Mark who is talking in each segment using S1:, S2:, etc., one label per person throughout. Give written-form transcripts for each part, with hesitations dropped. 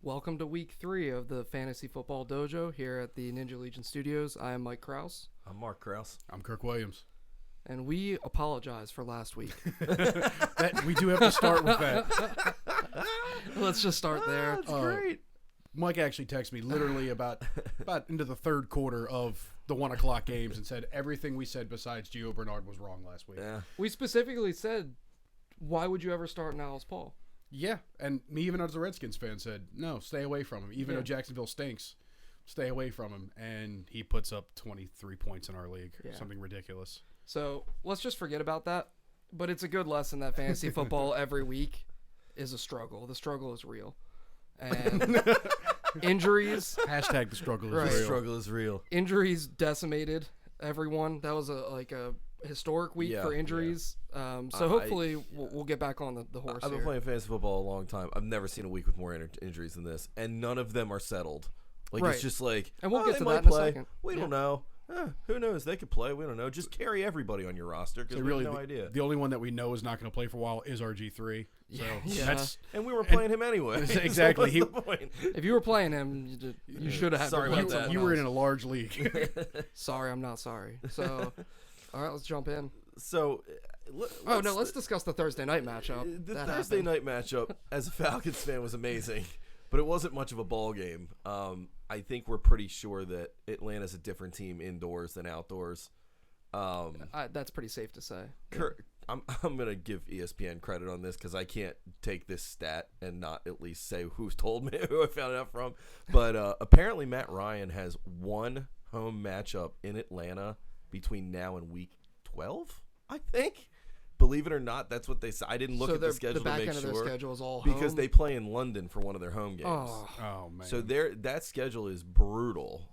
S1: Welcome to week 3 of the Fantasy Football Dojo here at the Ninja Legion Studios. I am Mike Kraus.
S2: I'm Mark Kraus.
S3: I'm Kirk Williams.
S1: And we apologize for last week.
S3: We do have to start with that.
S1: Let's just start there.
S2: That's great.
S3: Mike actually texted me literally about into the third quarter of the 1 o'clock games and said everything we said besides Gio Bernard was wrong last week.
S2: Yeah.
S1: We specifically said, why would you ever start Niles Paul?
S3: Yeah, and me even as a Redskins fan said, no, stay away from him. Even though Jacksonville stinks, stay away from him. And he puts up 23 points in our league.
S1: Yeah.
S3: Something ridiculous.
S1: So let's just forget about that. But it's a good lesson that fantasy football every week is a struggle. The struggle is real. And injuries.
S3: Hashtag the struggle is
S1: Right.
S3: real.
S2: The struggle is real.
S1: Injuries decimated everyone. That was a historic week for injuries. So hopefully we'll get back on the horse
S2: I've been
S1: here.
S2: playing fantasy football a long time. I've never seen a week with more injuries than this, and none of them are settled. Like
S1: Right.
S2: it's just like,
S1: And we'll get
S2: they
S1: to
S2: might
S1: that in a
S2: play.
S1: second.
S2: We don't know. Who knows? They could play. We don't know. Just carry everybody on your roster because
S3: So
S2: we
S3: really,
S2: have no idea.
S3: the only one that we know is not going to play for a while is RG3. So
S1: Yeah.
S3: that's
S2: And we were playing him anyway.
S3: Exactly.
S2: So what's the point?
S1: If you were playing him, you should have had
S2: Sorry
S1: to
S2: about
S1: play
S2: that.
S3: you were in a large league.
S1: Sorry, I'm not sorry. So, all right, let's jump in.
S2: So,
S1: Let's discuss the Thursday night matchup.
S2: The
S1: That
S2: Thursday
S1: happened.
S2: night matchup, as a Falcons fan, was amazing, but it wasn't much of a ball game. I think we're pretty sure that Atlanta's a different team indoors than outdoors.
S1: That's pretty safe to say.
S2: I'm gonna give ESPN credit on this because I can't take this stat and not at least say who's told me, who I found it out from. But apparently Matt Ryan has one home matchup in Atlanta between now and week 12, I think. Believe it or not, that's what they said. I didn't look at the schedule
S1: the back
S2: to make
S1: end
S2: sure
S1: of their schedule is all
S2: because
S1: home.
S2: they play in London for one of their home games.
S3: Oh, man.
S2: So that schedule is brutal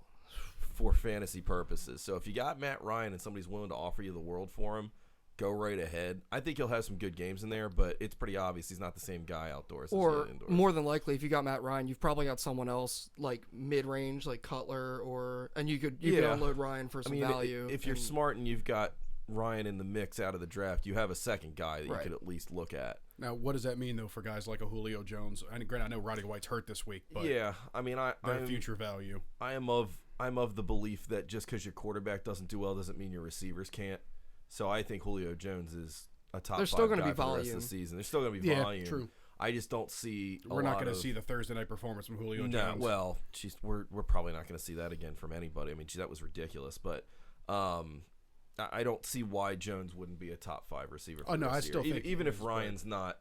S2: for fantasy purposes. So if you got Matt Ryan and somebody's willing to offer you the world for him, go right ahead. I think he'll have some good games in there, but it's pretty obvious he's not the same guy outdoors as he
S1: Or
S2: is indoors.
S1: more than likely, if you got Matt Ryan, you've probably got someone else like mid-range, like Cutler, and you could unload Ryan for some value.
S2: If you're smart and you've got Ryan in the mix out of the draft, you have a second guy that you could at least look at.
S3: Now, what does that mean, though, for guys like a Julio Jones? And granted, I know Roddy White's hurt this week, but
S2: Yeah, I mean,
S3: their future value.
S2: I'm of the belief that just because your quarterback doesn't do well doesn't mean your receivers can't. So I think Julio Jones is a top
S1: There's
S2: 5
S1: still gonna
S2: guy
S1: be
S2: for the rest of
S1: volume.
S2: the season. There's still going to be
S3: Yeah,
S2: volume.
S3: true.
S2: I just don't see.
S3: We're not going to see the Thursday night performance from Julio
S2: No,
S3: Jones.
S2: well, we're probably not going to see that again from anybody. I mean, that was ridiculous. But I don't see why Jones wouldn't be a top 5 receiver. For
S3: no,
S2: this
S3: I
S2: year.
S3: still think
S2: even
S3: he
S2: if
S3: is,
S2: Ryan's not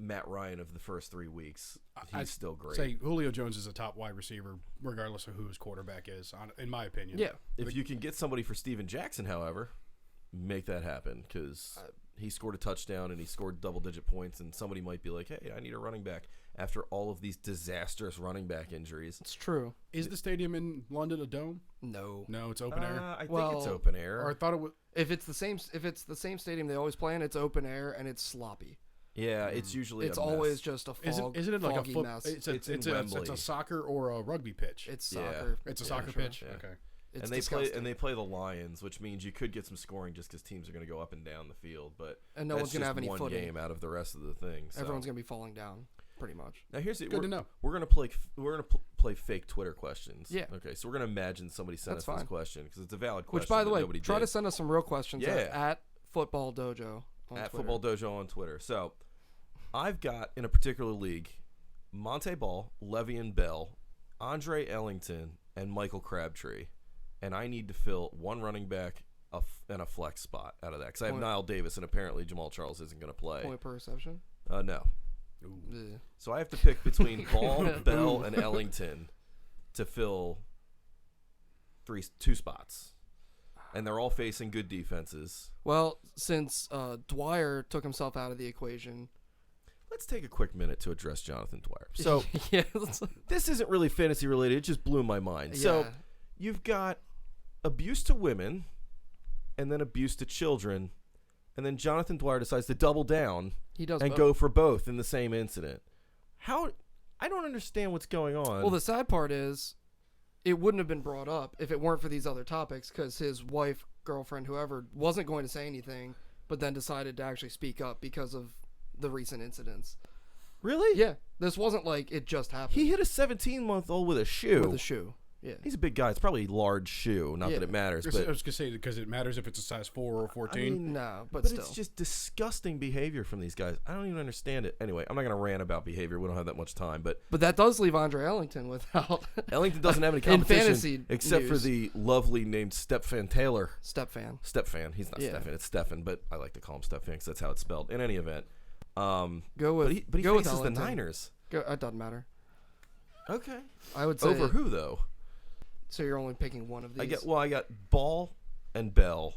S2: Matt Ryan of the first 3 weeks, he's still great.
S3: Say Julio Jones is a top wide receiver, regardless of who his quarterback is, in my opinion.
S1: yeah,
S2: If you can get somebody for Steven Jackson, however, make that happen because he scored a touchdown and he scored double-digit points, and somebody might be like, hey, I need a running back after all of these disastrous running back injuries.
S1: it's true.
S3: Is the stadium in London a dome?
S1: No.
S3: No, it's open air.
S2: I think
S1: Well,
S2: it's open air.
S3: Or I thought it was.
S1: If it's the same stadium they always play in, it's open air and it's sloppy.
S2: Yeah, it's usually
S1: It's
S2: a mess.
S1: always just a fog,
S3: Isn't it like a
S1: foggy
S3: foot?
S1: mess.
S3: It's
S2: in Wembley.
S3: it's a soccer or a rugby pitch.
S1: It's
S2: Yeah.
S1: soccer.
S3: It's a
S1: Yeah,
S3: soccer
S1: sure.
S3: pitch.
S2: Yeah.
S3: Okay.
S1: It's
S2: They
S1: disgusting.
S2: play the Lions, which means you could get some scoring just because teams are going to go up and down the field, but
S1: And no
S2: that's
S1: one's gonna
S2: just
S1: have any
S2: one
S1: footing.
S2: game out of the rest of the thing. So.
S1: Everyone's gonna be falling down, pretty much.
S2: Now here's it.
S3: Good to know.
S2: We're gonna play fake Twitter questions.
S1: Yeah.
S2: Okay, so we're gonna imagine somebody sent
S1: That's
S2: us this
S1: fine.
S2: question because it's a valid question.
S1: Which, by the
S2: that
S1: way,
S2: nobody
S1: try
S2: did.
S1: to send us some real questions
S2: Yeah.
S1: at Football Dojo on
S2: at
S1: Twitter.
S2: Football Dojo on Twitter. So I've got in a particular league Monte Ball, Le'Veon Bell, Andre Ellington, and Michael Crabtree, and I need to fill one running back and a flex spot out of that because I have Niall Davis and apparently Jamal Charles isn't going to play.
S1: Point per reception.
S2: No.
S1: Ugh.
S2: So I have to pick between Ball, Bell, and Ellington to fill two spots. And they're all facing good defenses.
S1: Well, since Dwyer took himself out of the equation,
S2: Let's take a quick minute to address Jonathan Dwyer. So
S1: yeah,
S2: this isn't really fantasy related. It just blew my mind. So
S1: Yeah.
S2: you've got abuse to women and then abuse to children. And then Jonathan Dwyer decides to double down
S1: he does
S2: and
S1: both.
S2: go for both in the same incident. How? I don't understand what's going on.
S1: Well, the sad part is, it wouldn't have been brought up if it weren't for these other topics, because his wife, girlfriend, whoever, wasn't going to say anything, but then decided to actually speak up because of the recent incidents.
S2: Really?
S1: Yeah, this wasn't like it just happened.
S2: He hit a 17-month-old with a shoe.
S1: with a shoe. Yeah.
S2: He's a big guy. It's probably a large shoe. Not
S1: Yeah.
S2: that it matters.
S3: I
S2: But
S3: was gonna say because it matters if it's a size 4 or 14.
S1: No, but
S2: But
S1: still.
S2: it's just disgusting behavior from these guys. I don't even understand it. Anyway, I'm not going to rant about behavior. We don't have that much time. But
S1: But that does leave Andre Ellington without
S2: Ellington doesn't have any
S1: In
S2: competition
S1: fantasy
S2: except for
S1: news.
S2: the lovely named Stepfan Taylor.
S1: Stepfan.
S2: Stepfan. He's not
S1: Yeah.
S2: Stefan. It's Stefan, but I like to call him Stepfan because that's how it's spelled. In any event,
S1: Go with
S2: but he
S1: go with
S2: faces the
S1: Ellington.
S2: Niners.
S1: It doesn't matter.
S2: Okay.
S1: I would say
S2: Over who though?
S1: So you're only picking one of these.
S2: I got Ball and Bell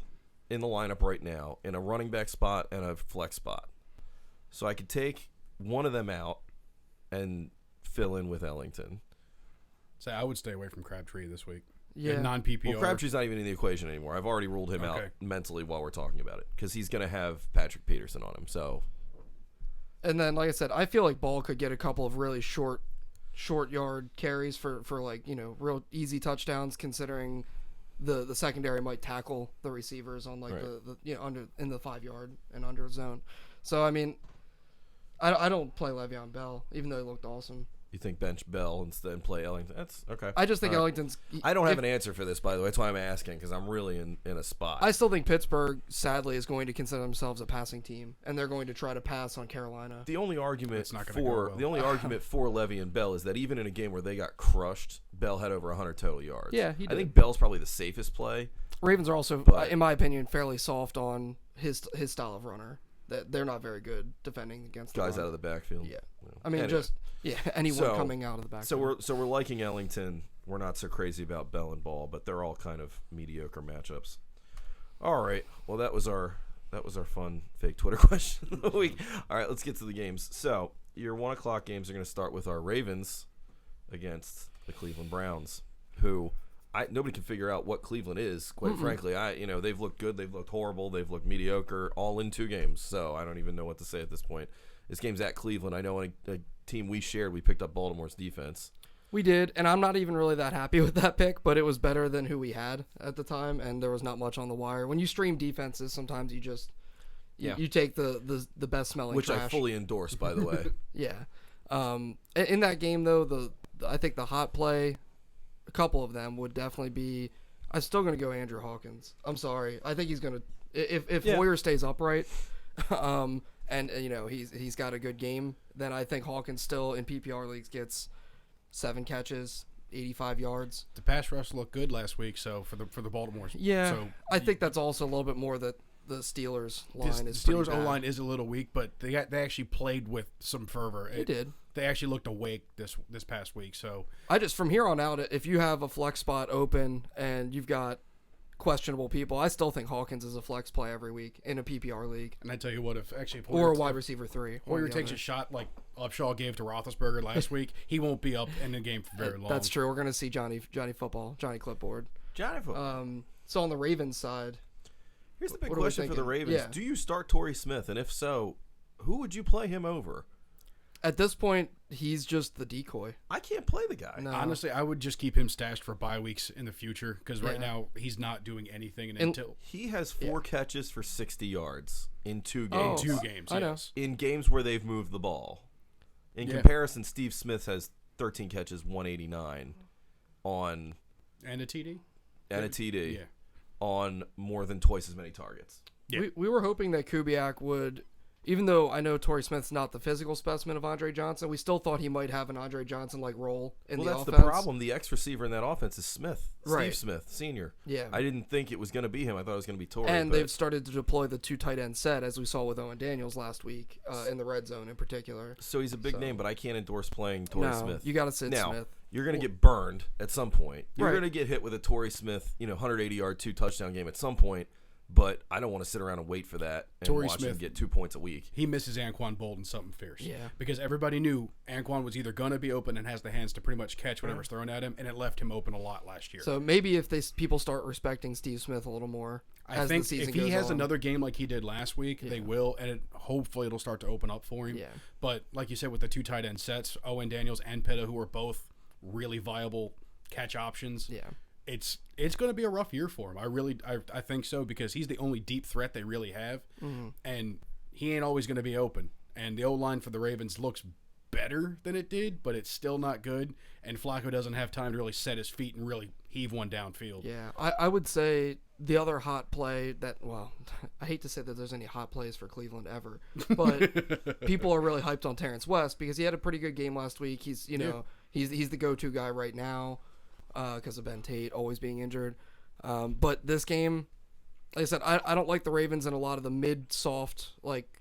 S2: in the lineup right now in a running back spot and a flex spot. So I could take one of them out and fill in with Ellington.
S3: So I would stay away from Crabtree this week.
S1: Yeah.
S3: Non PPR.
S2: Well, Crabtree's not even in the equation anymore. I've already ruled him out
S3: Okay.
S2: mentally while we're talking about it because he's going to have Patrick Peterson on him. So
S1: And then, like I said, I feel like Ball could get a couple of really short yard carries for like, real easy touchdowns, considering the secondary might tackle the receivers on like
S2: Right.
S1: the under in the 5 yard and under zone. So I mean, I don't play Le'Veon Bell, even though he looked awesome.
S2: you think bench Bell instead and play Ellington? That's okay.
S1: I just think
S2: All right.
S1: Ellington's.
S2: I don't have an answer for this, by the way. That's why I'm asking because I'm really in a spot.
S1: I still think Pittsburgh, sadly, is going to consider themselves a passing team, and they're going to try to pass on Carolina.
S2: The only argument
S3: It's not gonna go
S2: for
S3: well.
S2: the only argument for Levy and Bell is that even in a game where they got crushed, Bell had over 100 total yards.
S1: Yeah, he
S2: I
S1: did.
S2: think Bell's probably the safest play.
S1: Ravens are also,
S2: But-
S1: in my opinion, fairly soft on his style of runner. That they're not very good defending against the
S2: Guys
S1: run.
S2: out of the backfield.
S1: Yeah, I mean,
S2: Anyway.
S1: anyone
S2: So-
S1: coming out of the back.
S2: So we're liking Ellington. We're not so crazy about Bell and Ball, but they're all kind of mediocre matchups. All right. Well, that was our fun fake Twitter question of the week. All right, let's get to the games. So your 1:00 games are going to start with our Ravens against the Cleveland Browns, who nobody can figure out what Cleveland is. Quite frankly, they've looked good, they've looked horrible, they've looked mediocre, all in 2 games. So I don't even know what to say at this point. This game's at Cleveland. I know in a team we shared, we picked up Baltimore's defense.
S1: we did, and I'm not even really that happy with that pick, but it was better than who we had at the time, and there was not much on the wire. When you stream defenses, sometimes you just you take the best smelling
S2: Which
S1: trash.
S2: I fully endorse, by the way.
S1: Yeah. In that game, though, I think the hot play, a couple of them would definitely be. I'm still going to go Andrew Hawkins. I'm sorry. I think he's going to if
S2: Yeah.
S1: Hoyer stays upright, and he's got a good game, then I think Hawkins still in PPR leagues gets 7 catches, 85 yards.
S3: The pass rush looked good last week, so for the Baltimore.
S1: Yeah.
S3: So
S1: I think that's also a little bit more that the Steelers line
S3: the
S1: is pretty
S3: Steelers
S1: bad.
S3: O line is a little weak, but they actually played with some fervor.
S1: They did.
S3: They actually looked awake this past week. So
S1: I just from here on out, if you have a flex spot open and you've got questionable people, I still think Hawkins is a flex play every week in a PPR league
S3: and I tell you what, if actually
S1: or a wide receiver 3. one or
S3: Hoyer
S1: the
S3: takes
S1: other.
S3: a shot like Upshaw gave to Roethlisberger last week, he won't be up in the game for very long.
S1: That's true. We're gonna see Johnny Football, Johnny Clipboard.
S2: Johnny
S1: So on the Ravens side,
S2: Here's the big
S1: what are we
S2: question for the
S1: thinking?
S2: Ravens.
S1: Yeah.
S2: Do you start Torrey Smith? And if so, who would you play him over?
S1: at this point, he's just the decoy.
S2: I can't play the guy.
S1: No.
S3: Honestly, I would just keep him stashed for bye weeks in the future because right
S1: Yeah.
S3: now he's not doing anything
S1: And-
S3: until
S2: He has 4 catches for 60 yards in 2
S1: Oh,
S2: games.
S3: 2 games.
S1: I know.
S3: Yes.
S2: In games where they've moved the ball. In
S3: Yeah.
S2: comparison, Steve Smith has 13 catches, 189 on
S3: And a TD.
S2: and a TD
S3: Yeah.
S2: on more than twice as many targets.
S3: Yeah.
S1: We were hoping that Kubiak would, even though I know Torrey Smith's not the physical specimen of Andre Johnson, we still thought he might have an Andre Johnson-like role in
S2: Well,
S1: the
S2: that's
S1: offense.
S2: the problem. The X receiver in that offense is Smith,
S1: Right.
S2: Steve Smith, senior.
S1: Yeah.
S2: I didn't think it was going to be him. I thought it was going to be Torrey.
S1: And
S2: but
S1: they've started to deploy the 2 tight end set, as we saw with Owen Daniels last week, in the red zone in particular.
S2: so he's a big
S1: So-
S2: name, but I can't endorse playing Torrey
S1: No,
S2: Smith.
S1: you got to sit
S2: Now,
S1: Smith.
S2: you're going to get burned at some point. You're
S1: Right.
S2: going to get hit with a Torrey Smith, 180-yard, 2-touchdown game at some point, but I don't want to sit around and wait for that and
S3: Torrey
S2: watch him
S3: Smith-
S2: get 2 points a week.
S3: He misses Anquan Bolden something fierce.
S1: Yeah.
S3: Because everybody knew Anquan was either going to be open and has the hands to pretty much catch whatever's thrown at him, and it left him open a lot last year.
S1: So maybe if people start respecting Steve Smith a little more
S3: I
S1: as
S3: think
S1: the season
S3: if he
S1: goes
S3: has
S1: on.
S3: another game like he did last week, they will, and hopefully it'll start to open up for him.
S1: Yeah.
S3: But like you said, with the 2 tight end sets, Owen Daniels and Pitta, who are both really viable catch options,
S1: Yeah.
S3: it's going to be a rough year for him. I think so because he's the only deep threat they really have, and he ain't always going to be open. And the O line for the Ravens looks better than it did, but it's still not good. And Flacco doesn't have time to really set his feet and really heave one downfield.
S1: Yeah, I would say the other hot play that, well, I hate to say that there's any hot plays for Cleveland ever, but people are really hyped on Terrence West because he had a pretty good game last week. He's, he's the go-to guy right now because of Ben Tate always being injured. But this game, like I said, I don't like the Ravens in a lot of the mid-soft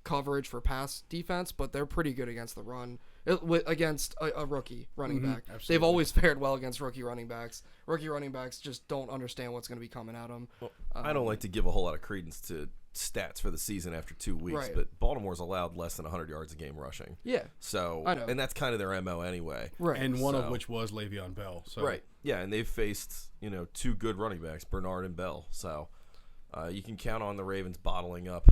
S1: coverage for pass defense, but they're pretty good against the run. Against a rookie running back.
S3: Absolutely.
S1: They've always fared well against rookie running backs. Rookie running backs just don't understand what's going to be coming at them.
S2: Well, I don't like to give a whole lot of credence to stats for the season after 2 weeks,
S1: Right.
S2: but Baltimore's allowed less than 100 yards a game rushing.
S1: Yeah.
S2: So,
S1: I know.
S2: and that's kind of their MO anyway.
S1: Right.
S3: And one of
S2: So-
S3: which was Le'Veon Bell. So.
S2: Right. Yeah, and they've faced, 2 good running backs, Bernard and Bell. So, you can count on the Ravens bottling up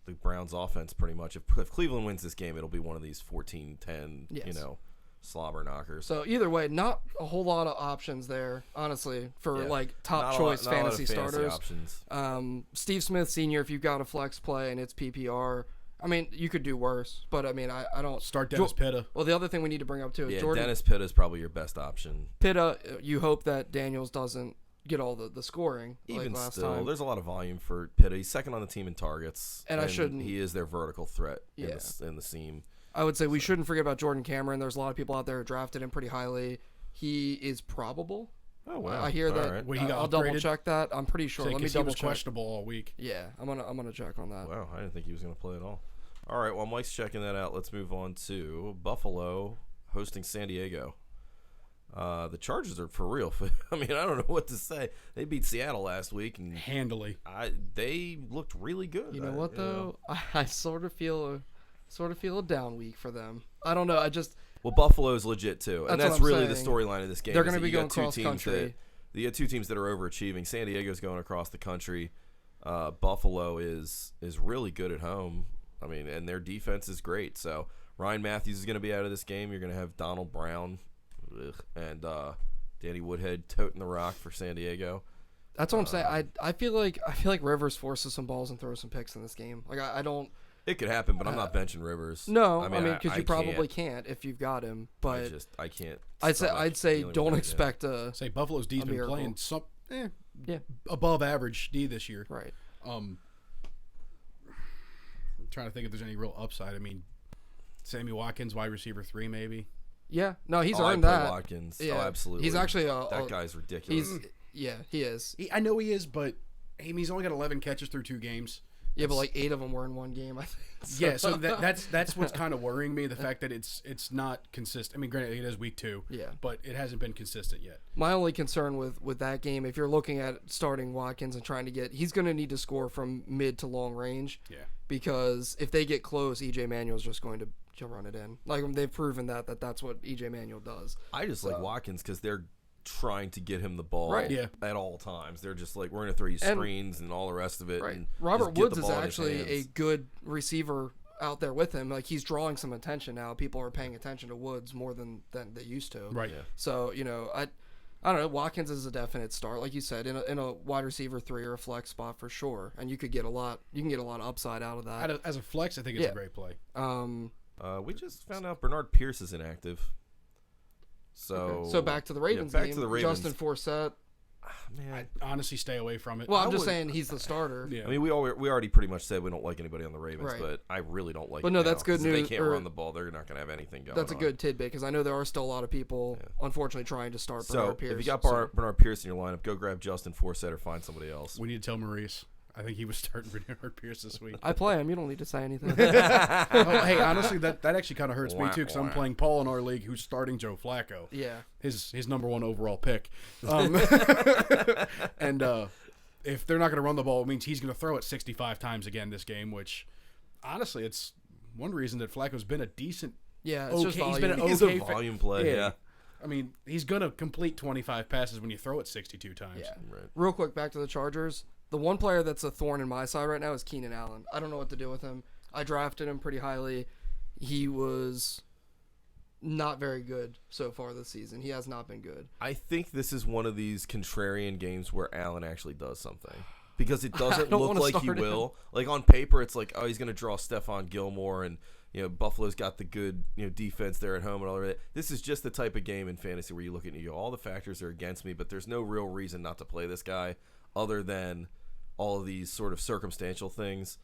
S2: the Browns offense pretty much. If Cleveland wins this game, it'll be one of these 14-10,
S1: Yes.
S2: slobber knockers.
S1: So either way, not a whole lot of options there, honestly, for
S2: Yeah.
S1: top
S2: Not a
S1: choice
S2: lot of
S1: fantasy starters.
S2: options.
S1: Steve Smith Sr., if you've got a flex play and it's PPR, I mean, you could do worse, but I mean, I don't
S3: Start Dennis Pitta.
S1: Well, the other thing we need to bring up too is
S2: Yeah,
S1: Jordan
S2: Dennis Pitta is probably your best option.
S1: Pitta. You hope that Daniels doesn't get all the scoring
S2: Even
S1: last
S2: still,
S1: time.
S2: there's a lot of volume for Pitta. He's second on the team in targets,
S1: And I shouldn't-
S2: He is their vertical threat
S1: Yeah.
S2: in the seam.
S1: I would say we shouldn't forget about Jordan Cameron. There's a lot of people out there who drafted him pretty highly. He is probable.
S2: Oh wow!
S1: I hear
S2: All
S1: that.
S2: right.
S3: Wait, he got
S1: I'll double
S3: upgraded?
S1: check that. I'm pretty sure. Let me
S3: Because he
S1: double
S3: was
S1: check.
S3: questionable all week.
S1: Yeah, I'm gonna check on that.
S2: Wow, I didn't think he was going to play at all. All right, while Mike's checking that out, let's move on to Buffalo hosting San Diego. The Chargers are for real. I mean, I don't know what to say. They beat Seattle last week, and
S3: Handily.
S2: they looked really good.
S1: You know what though? I sort of feel a down week for them. I don't know.
S2: Well, Buffalo's legit too, and
S1: That's
S2: that's
S1: what I'm
S2: really the
S1: saying.
S2: storyline of this game.
S1: They're
S2: is
S1: gonna
S2: that
S1: be
S2: you got
S1: going
S2: two
S1: cross
S2: teams
S1: country.
S2: You got 2 teams that are overachieving. San Diego's going across the country. Buffalo is really good at home. I mean, and their defense is great. So Ryan Matthews is going to be out of this game. You're going to have Donald Brown and Danny Woodhead toting the rock for San Diego.
S1: That's what I'm saying. I feel like Rivers forces some balls and throws some picks in this game. Like I don't.
S2: It could happen, but I'm not benching Rivers.
S1: No, I mean because
S2: I
S1: you probably
S2: can't.
S1: can't if you've got him. But
S2: I can't.
S1: I'd
S2: stomach
S1: say
S2: dealing with
S1: don't
S2: that
S1: expect a
S3: Say Buffalo's D's been
S1: miracle.
S3: playing some
S1: Yeah.
S3: above average D this year.
S1: right.
S3: I'm trying to think if there's any real upside. I mean, Sammy Watkins, wide receiver 3, maybe.
S1: Yeah. No, he's
S2: I
S1: earned
S2: play
S1: that.
S2: Watkins.
S1: Yeah.
S2: Oh, absolutely.
S1: He's actually
S2: that guy's ridiculous.
S1: he is.
S3: I know he is, but I mean, he's only got 11 catches through 2 games.
S1: Yeah, but like 8 of them were in one game, I think.
S3: Yeah, so that's what's kind of worrying me. The fact that it's not consistent. I mean, granted, it is week 2.
S1: Yeah.
S3: But it hasn't been consistent yet.
S1: My only concern with that game, if you're looking at starting Watkins and trying to he's going to need to score from mid to long range.
S3: Yeah.
S1: Because if they get close, EJ Manuel's just going to run it in. Like they've proven that's what EJ Manuel does.
S2: I just like Watkins because they're trying to get him the ball
S1: Right.
S3: Yeah.
S2: at all times. They're just like, we're going to throw you screens and all the rest of it.
S1: Right.
S2: And
S1: Robert
S2: just get
S1: Woods
S2: the
S1: is
S2: ball in his
S1: actually a
S2: hands.
S1: good receiver out there with him. Like he's drawing some attention now. People are paying attention to Woods more than they used to.
S3: Right.
S2: Yeah.
S1: So I don't know. Watkins is a definite start, like you said, in a wide receiver 3 or a flex spot for sure. And you could get a lot. You can get a lot of upside out of that.
S3: As a flex, I think it's
S1: Yeah.
S3: a great play.
S2: We just found out Bernard Pierce is inactive. So
S1: back to the Ravens
S2: back
S1: game.
S2: to the Ravens.
S1: Justin Forsett.
S2: Man,
S3: I honestly stay away from it.
S1: Well, I'm
S2: I
S1: just
S2: would-
S1: saying he's the starter.
S3: Yeah.
S2: I mean, we already pretty much said we don't like anybody on the Ravens,
S1: Right.
S2: but I really don't like.
S1: But
S2: it
S1: no,
S2: now,
S1: that's good
S2: 'cause if
S1: news,
S2: They can't
S1: or-
S2: run the ball. They're not going to have anything going.
S1: That's a
S2: on.
S1: good tidbit because I know there are still a lot of people, unfortunately, trying to start
S2: So
S1: Bernard Pierce.
S2: if you got
S1: so-
S2: Bernard Pierce in your lineup, go grab Justin Forsett or find somebody else.
S3: We need to tell Maurice. I think he was starting Bernard Pierce this week.
S1: I play him. You don't need to say anything.
S3: Oh, hey, honestly, that actually kind of hurts me
S2: Wah,
S3: too because I'm
S2: wah.
S3: playing Paul in our league, who's starting Joe Flacco.
S1: Yeah.
S3: His number 1 overall pick. And if they're not going to run the ball, it means he's going to throw it 65 times again this game. Which, honestly, it's one reason that Flacco's been a decent.
S1: Yeah, it's just
S3: Okay, he's
S1: volume.
S3: been
S2: He's
S3: okay
S2: a volume play. Yeah.
S3: I mean, he's going to complete 25 passes when you throw it 62 times.
S1: Yeah.
S2: Right.
S1: Real quick, back to the Chargers. The one player that's a thorn in my side right now is Keenan Allen. I don't know what to do with him. I drafted him pretty highly. He was not very good so far this season. He has not been good.
S2: I think this is one of these contrarian games where Allen actually does something. because it doesn't
S1: don't
S2: look
S1: wanna
S2: like he
S1: start him.
S2: will. Like on paper, it's like, oh, he's going to draw Stephon Gilmore, and Buffalo's got the good defense there at home and all of that. This is just the type of game in fantasy where you look at it and you go, all the factors are against me, but there's no real reason not to play this guy other than all of these sort of circumstantial things.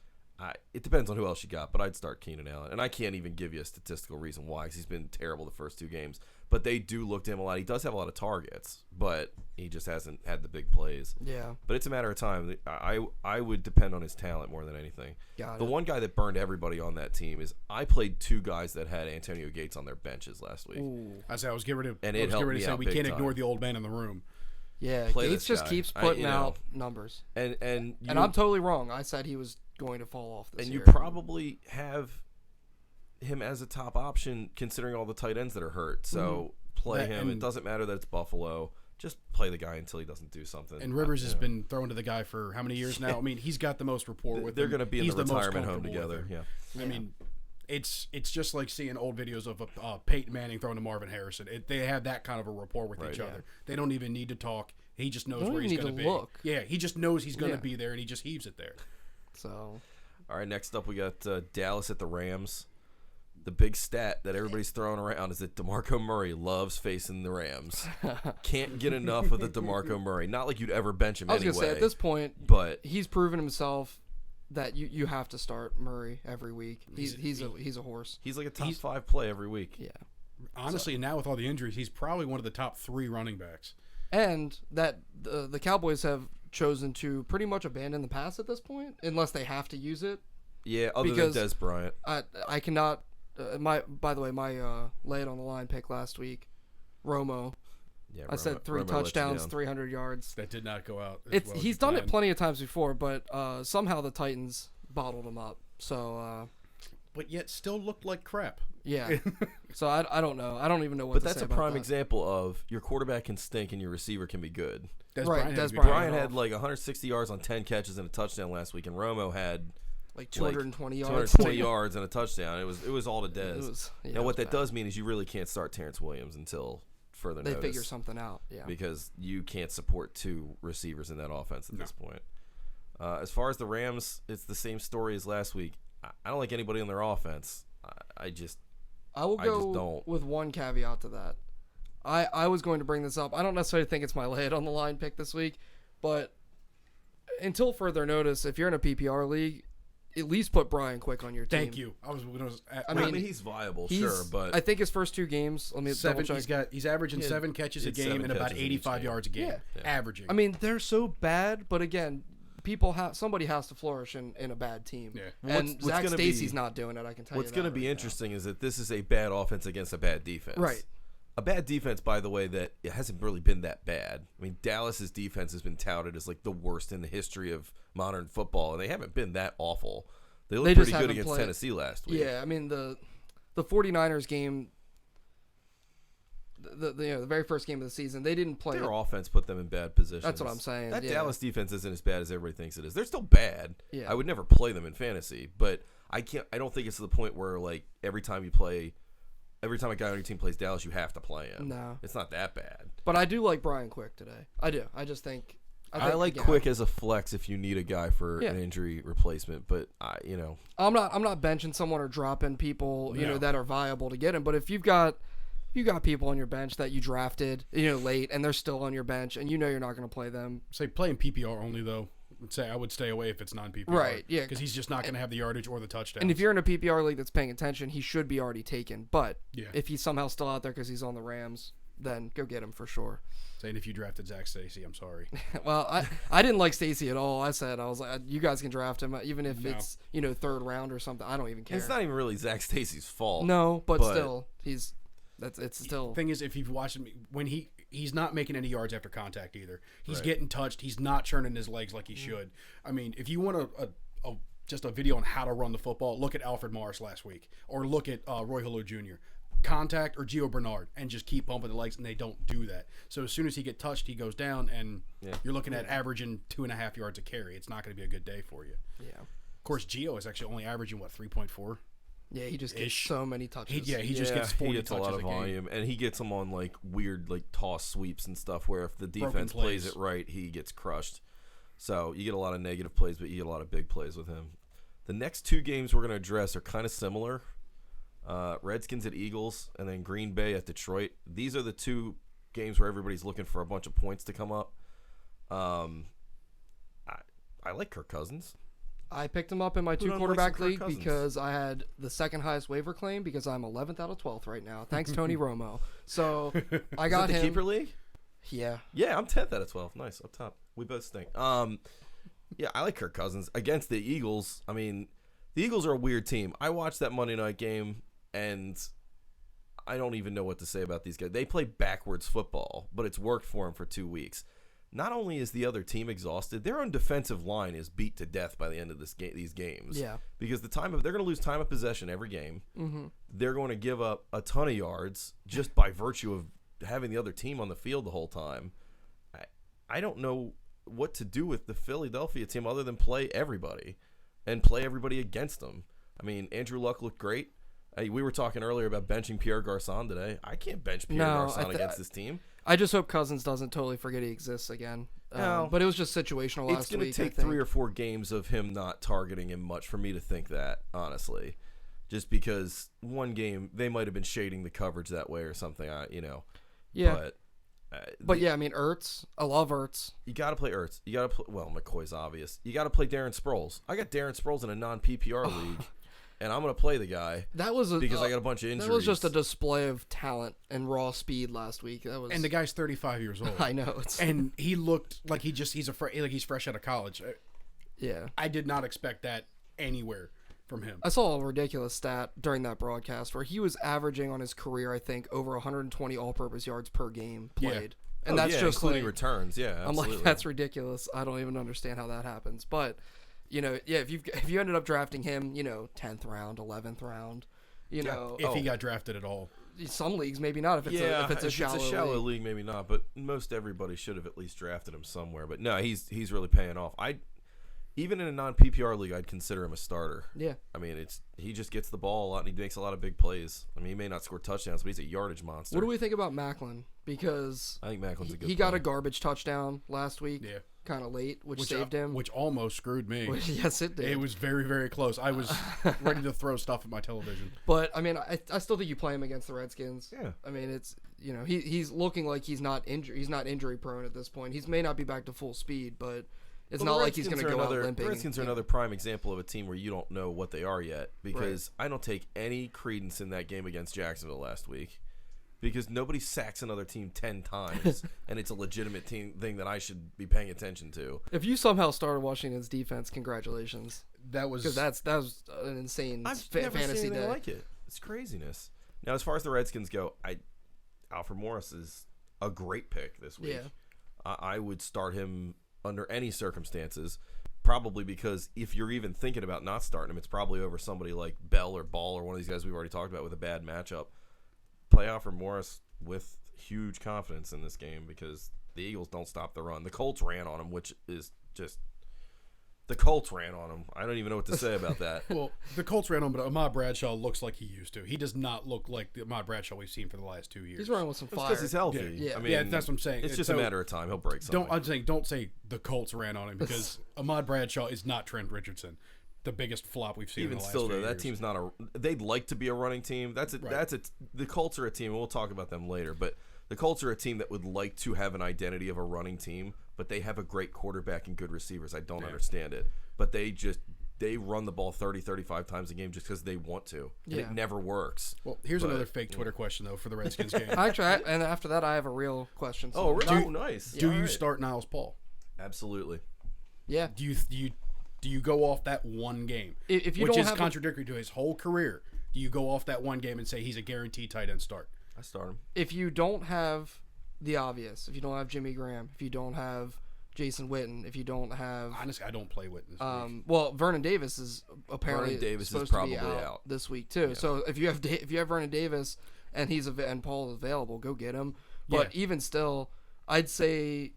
S2: It depends on who else you got, but I'd start Keenan Allen. And I can't even give you a statistical reason why, because he's been terrible the first 2 games. But they do look to him a lot. He does have a lot of targets, but he just hasn't had the big plays.
S1: Yeah.
S2: But it's a matter of time. I would depend on his talent more than anything.
S1: Got
S2: The
S1: it.
S2: one guy that burned everybody on that team is I played 2 guys that had Antonio Gates on their benches last week.
S1: Ooh.
S3: I was getting ready to,
S2: And
S3: I
S2: it
S3: was
S2: helped
S3: getting ready
S2: me
S3: to say
S2: out
S3: we
S2: big
S3: can't
S2: time.
S3: ignore the old man in the room.
S1: Yeah,
S2: Play
S1: Gates
S2: this
S1: just
S2: guy.
S1: keeps putting
S2: you know.
S1: out numbers.
S2: And
S1: I'm totally wrong. I said he was going to fall off this
S2: and
S1: year.
S2: you probably have him as a top option considering all the tight ends that are hurt. So play
S3: That-
S2: him. It
S3: and-
S2: doesn't matter that it's Buffalo. Just play the guy until he doesn't do something.
S3: And Rivers has been thrown to the guy for how many years now? I mean, he's got the most rapport with
S2: They're
S3: him.
S2: going to be in
S3: He's
S2: the
S3: most
S2: retirement home
S3: comfortable with
S2: together.
S3: him.
S2: Yeah.
S3: I mean, it's just like seeing old videos of Peyton Manning throwing to Marvin Harrison. They have that kind of a rapport with each
S2: Right.
S3: other. They don't even need to talk. He just knows
S1: Don't
S3: where
S1: even
S3: he's
S1: need
S3: going to
S1: to
S3: be.
S1: look.
S3: Yeah, he just knows he's going to
S1: Yeah.
S3: be there, and he just heaves it there.
S1: So
S2: All right, next up we got Dallas at the Rams. The big stat that everybody's throwing around is that DeMarco Murray loves facing the Rams. Can't get enough of the DeMarco Murray. Not like you'd ever bench him
S1: I was
S2: anyway.
S1: gonna say at this point,
S2: but
S1: he's proven himself that you have to start Murray every week. He's a horse.
S2: he's like a top 5 play every week.
S1: Yeah.
S3: Honestly, now with all the injuries, he's probably one of the top 3 running backs.
S1: And that the Cowboys have chosen to pretty much abandon the pass at this point, unless they have to use it.
S2: Yeah, other
S1: Because-
S2: than Des Bryant.
S1: I cannot. By the way, my lay it on the line pick last week, Romo.
S2: Yeah,
S1: I said 3
S2: Romo let you
S1: touchdowns,
S2: down.
S1: 300 yards.
S3: That did not go out. as well as
S1: He's
S3: he
S1: done it
S3: planned.
S1: plenty of times before, but somehow the Titans bottled him up. So
S3: But yet still looked like crap.
S1: yeah. So I don't know. I don't even know what.
S2: But
S1: to
S2: that's
S1: say
S2: a
S1: about
S2: prime
S1: that.
S2: example of your quarterterback can stink and your receiver can be good.
S3: Des
S1: Right,
S3: Bryant had
S1: Des
S3: a good
S1: Bryant.
S2: Bryant
S3: game.
S2: had like 160 yards on 10 catches and a touchdown last week, and Romo had
S1: Like 220 yards.
S2: 220 yards and a touchdown. It was all to Dez.
S1: Yeah,
S2: Now
S1: it
S2: what
S1: was
S2: that
S1: bad.
S2: does mean is you really can't start Terrence Williams until further
S1: They
S2: notice.
S1: figure something out. Yeah.
S2: Because you can't support 2 receivers in that offense at this point. As far as the Rams, it's the same story as last week. I don't like anybody on their offense. I just
S1: I
S2: just
S1: go
S2: don't.
S1: with one caveat to that. I was going to bring this up. I don't necessarily think it's my lay it on the line pick this week, but until further notice, if you're in a PPR league, at least put Brian Quick on your team.
S3: Thank you. I
S2: I
S1: mean,
S2: mean, he's viable,
S1: He's,
S2: sure, but
S1: I think his first 2 games. Let me double check.
S3: He's averaging
S2: Yeah,
S3: 7 catches a
S2: it's
S3: game
S2: 7
S3: and about
S2: catches in each
S3: 85
S2: game.
S3: yards a game.
S1: Yeah.
S3: Averaging.
S1: I mean, they're so bad, but again, somebody has to flourish in a bad team.
S3: Yeah.
S1: And
S2: What's
S1: Zach
S2: gonna be-
S1: Stacy's not doing it. I can tell
S2: what's
S1: you.
S2: going to
S1: that
S2: be
S1: right now.
S2: interesting is that this is a bad offense against a bad defense.
S1: Right.
S2: A bad defense, by the way, that it hasn't really been that bad. I mean, Dallas's defense has been touted as like the worst in the history of modern football, and they haven't been that awful. They looked
S1: They just
S2: pretty good
S1: haven't
S2: against
S1: played-
S2: Tennessee last week.
S1: Yeah, I mean the 49ers game, the very first game of the season, they didn't play.
S2: Their offense put them in bad positions.
S1: That's what I'm saying,
S2: That
S1: yeah.
S2: Dallas defense isn't as bad as everybody thinks it is. They're still bad.
S1: Yeah.
S2: I would never play them in fantasy, but I don't think it's to the point where like every time a guy on your team plays Dallas, you have to play him.
S1: No.
S2: It's not that bad.
S1: But I do like Brian Quick today. I do. I just think.
S2: I like
S1: again,
S2: Quick as a flex if you need a guy for
S1: Yeah.
S2: an injury replacement, but
S1: I'm not benching someone or dropping people
S3: No.
S1: that are viable to get him. But if you got people on your bench that you drafted late and they're still on your bench and you're not going to play them.
S3: Say playing PPR only though. Say I would stay away if it's non-PPR.
S1: Right, yeah.
S3: Because he's just not going to have the yardage or the touchdowns.
S1: And if you're in a PPR league that's paying attention, he should be already taken. But
S3: Yeah.
S1: if he's somehow still out there because he's on the Rams, then go get him for sure.
S3: saying if you drafted Zach Stacy, I'm sorry.
S1: Well, I didn't like Stacy at all. I was like, you guys can draft him even if
S3: No.
S1: it's 3rd round or something. I don't even care.
S2: it's not even really Zach Stacy's fault.
S1: No, but
S2: but-
S1: still, it's still.
S3: Thing is, if you've watched him, when he's not making any yards after contact either. He's
S2: Right.
S3: getting touched. He's not churning his legs like he should. I mean, if you want just a video on how to run the football, look at Alfred Morris last week, or look at Roy Hillo Jr. Contact or Gio Bernard, and just keep pumping the legs, and they don't do that. So as soon as he get touched, he goes down, and you're looking at averaging 2.5 yards a carry. It's not going to be a good day for you.
S1: Yeah.
S3: Of course, Gio is actually only averaging 3.4.
S1: Yeah, he just gets
S3: Ish.
S1: so many touches.
S3: He just gets 40
S2: he gets a
S3: touches
S2: lot of
S3: a game.
S2: volume, and he gets them on like weird like toss sweeps and stuff. Where if the
S3: Broken
S2: defense plays
S3: plays.
S2: it right, he gets crushed. So you get a lot of negative plays, but you get a lot of big plays with him. The next two games we're going to address are kind of similar. Redskins at Eagles, and then Green Bay at Detroit. These are the two games where everybody's looking for a bunch of points to come up. I like Kirk Cousins.
S1: I picked him up in my
S2: Who doesn't
S1: two-quarterback
S2: like some Kirk
S1: league
S2: Cousins?
S1: because I had the second highest waiver claim because I'm 11th out of 12th right now. Thanks, Tony Romo. So I got
S2: Is that the
S1: him.
S2: keeper league?
S1: Yeah.
S2: Yeah, I'm 10th out of 12. Nice, up top. We both stink. Yeah, I like Kirk Cousins against the Eagles. I mean, the Eagles are a weird team. I watched that Monday night game, and I don't even know what to say about these guys. They play backwards football, but it's worked for them for 2 weeks. Not only is the other team exhausted, their own defensive line is beat to death by the end of these games.
S1: Yeah.
S2: Because they're going to lose time of possession every game.
S1: Mm-hmm.
S2: They're going to give up a ton of yards just by virtue of having the other team on the field the whole time. I don't know what to do with the Philadelphia team other than play everybody and play everybody against them. I mean, Andrew Luck looked great. We were talking earlier about benching Pierre Garçon today. I can't bench Pierre Garçon against this team.
S1: I just hope Cousins doesn't totally forget he exists again.
S2: No.
S1: But it was just situational last week.
S2: It's going to take 3 or 4 games of him not targeting him much for me to think that, honestly. Just because one game, they might have been shading the coverage that way or something,
S1: Yeah.
S2: But
S1: yeah, I mean, Ertz. I love Ertz.
S2: You got to play Ertz. You got to play. Well, McCoy's obvious. You got to play Darren Sproles. I got Darren Sproles in a non-PPR league, and I'm going to play the guy.
S1: That was
S2: because I got a bunch of injuries.
S1: That was just a display of talent and raw speed last week. That was,
S3: and the guy's 35 years old.
S1: I know,
S3: and he looked like he's fresh out of college.
S1: Yeah,
S3: I did not expect that anywhere from him.
S1: I saw a ridiculous stat during that broadcast where he was averaging on his career, I think, over 120 all-purpose yards per game played.
S3: Yeah.
S1: And that's just
S2: including
S1: like,
S2: returns. Yeah, absolutely.
S1: I'm like, that's ridiculous. I don't even understand how that happens. But if you ended up drafting him, 10th round, 11th round,
S3: if he got drafted at all.
S1: Some leagues maybe not if it's a shallow
S2: league maybe not, but most everybody should have at least drafted him somewhere. But no, he's really paying off. Even in a non-PPR league, I'd consider him a starter.
S1: Yeah.
S2: I mean, he just gets the ball a lot, and he makes a lot of big plays. I mean, he may not score touchdowns, but he's a yardage monster.
S1: What do we think about Macklin? Because
S2: I think Macklin's a good
S1: he got a garbage touchdown last week.
S3: Yeah.
S1: Kind of late, which saved him.
S3: Which almost screwed me.
S1: Yes, it did.
S3: It was very, very close. I was ready to throw stuff at my television.
S1: But, I mean, I still think you play him against the Redskins.
S2: Yeah.
S1: I mean, it's, he's looking like he's not injury prone at this point. He may not be back to full speed, but it's not like he's going to go out limping.
S2: The Redskins are another prime example of a team where you don't know what they are yet, because I don't take any credence in that game against Jacksonville last week, because nobody sacks another team 10 times, and it's a legitimate thing that I should be paying attention to.
S1: If you somehow started Washington's defense, congratulations.
S3: That was
S1: an insane fantasy day.
S2: Like it. It's craziness. Now, as far as the Redskins go, Alfred Morris is a great pick this week.
S1: Yeah.
S2: I would start him under any circumstances, probably because if you're even thinking about not starting him, it's probably over somebody like Bell or Ball or one of these guys we've already talked about with a bad matchup. Play Alfred Morris with huge confidence in this game because the Eagles don't stop the run. The Colts ran on him, which is just... The Colts ran on him. I don't even know what to say about that.
S3: Well, the Colts ran on him, but Ahmad Bradshaw looks like he used to. He does not look like the Ahmad Bradshaw we've seen for the last 2 years.
S1: He's running with some fire.
S2: Because he's healthy.
S1: Yeah.
S2: I mean,
S3: that's what I'm saying.
S2: It's just a matter of time. He'll break something.
S3: Don't say the Colts ran on him, because Ahmad Bradshaw is not Trent Richardson, the biggest flop we've seen
S2: Even
S3: in the last
S2: still,
S3: few
S2: though, that
S3: years.
S2: team's not a... They'd like to be a running team. The Colts are a team, and we'll talk about them later, but the Colts are a team that would like to have an identity of a running team, but they have a great quarterback and good receivers. I don't understand it. But they run the ball 30, 35 times a game just because they want to. And it never works.
S3: Well, here's another fake Twitter question, though, for the Redskins game.
S1: Actually, and after that, I have a real question.
S2: Oh, really? Nice.
S3: Do you start Niles Paul?
S2: Absolutely.
S1: Yeah.
S3: Do you go off that one game,
S1: if you
S3: which
S1: don't
S3: is
S1: have
S3: contradictory to his whole career? Do you go off that one game and say he's a guaranteed tight end start?
S2: I start him.
S1: If you don't have the obvious, if you don't have Jimmy Graham, if you don't have Jason Witten, if you don't have...
S3: Honestly, I don't play Witten this week.
S1: Well, Vernon Davis is apparently supposed to be out this week too. Yeah. So if you have Vernon Davis and and Paul is available, go get him. But even still, I'd say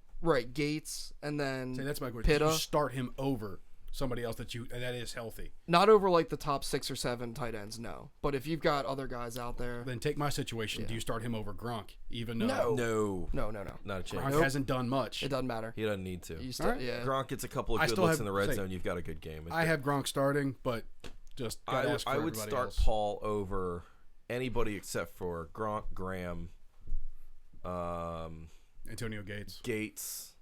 S1: Gates and then
S3: that's my question.
S1: Pitta.
S3: You start him over somebody else that is healthy.
S1: Not over like the top 6 or 7 tight ends, no. But if you've got other guys out there,
S3: Then take my situation. Do you start him over Gronk? Even though
S2: No.
S1: no,
S2: Not a chance.
S3: Gronk hasn't done much.
S1: it doesn't matter.
S2: He doesn't need to.
S1: You still,
S3: Alright.
S1: yeah.
S2: Gronk gets a couple of
S3: I
S2: good
S3: still
S2: looks
S3: have-
S2: in the red
S3: say,
S2: zone. You've got a good game.
S3: I have Gronk starting, but just gotta ask for
S2: I would
S3: everybody
S2: start
S3: else.
S2: Paul over anybody except for Gronk, Graham,
S3: Antonio Gates.
S2: Gates.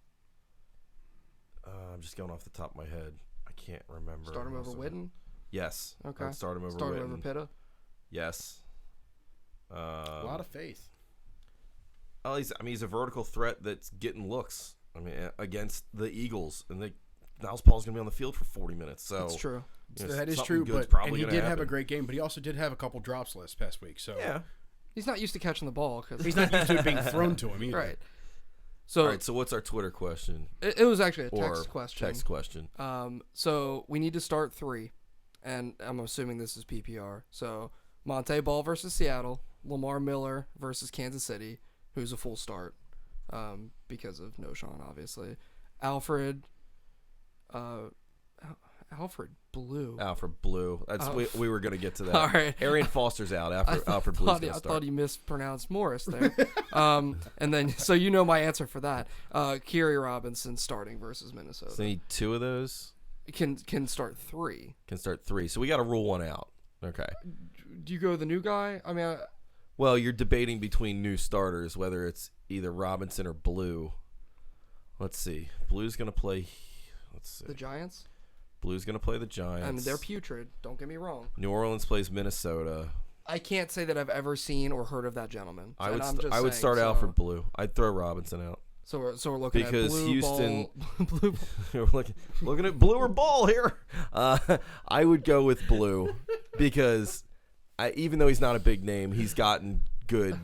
S2: I'm just going off the top of my head. I can't remember.
S1: Start him
S2: most
S1: over
S2: of them.
S1: Witten.
S2: Yes.
S1: Okay.
S2: I'd start him over
S1: Start
S2: Witten.
S1: him over Pitta.
S2: Yes.
S3: A lot of faith.
S2: Well, he's a vertical threat that's getting looks. I mean, against the Eagles, and Niles Paul's going to be on the field for 40 minutes. So
S1: That's true.
S2: you know,
S3: That is
S2: something
S3: true,
S2: good's
S3: but
S2: probably
S3: and he
S2: gonna
S3: did have
S2: happen.
S3: a great game, but he also did have a couple drops last past week. So
S2: Yeah.
S1: He's not used to catching the ball because
S3: he's not used to it being thrown to him either.
S1: right. So
S2: All right. So what's our Twitter question
S1: it was actually a
S2: or
S1: text question.
S2: text question?
S1: So we need to start 3, and I'm assuming this is PPR. So Monte Ball versus Seattle, Lamar Miller versus Kansas City, who's a full start, because of no Sean, obviously. Alfred Blue.
S2: Alfred Blue. That's we were going to get to that.
S1: All right.
S2: Arian Foster's out. Alfred Blue's going to
S1: I
S2: start.
S1: thought he mispronounced Morris there. And then, so you know my answer for that. Kiri Robinson starting versus Minnesota.
S2: So you need 2 of those.
S1: Can start 3.
S2: Can start 3. So we got to rule one out. Okay.
S1: Do you go with the new guy? I mean,
S2: Well, you're debating between new starters, whether it's either Robinson or Blue. Let's see. Blue's going to play. Let's see.
S1: the Giants.
S2: Blue's going to play the Giants.
S1: I mean, they're putrid. Don't get me wrong.
S2: New Orleans plays Minnesota.
S1: I can't say that I've ever seen or heard of that gentleman.
S2: I
S1: And
S2: would
S1: I'm just
S2: I would
S1: saying,
S2: start
S1: so,
S2: Alfred Blue. I'd throw Robinson out.
S1: So we're looking
S2: Because
S1: at blue
S2: Houston-
S1: ball, blue ball.
S2: We're looking at Blue or Ball here. I would go with Blue because even though he's not a big name, he's gotten good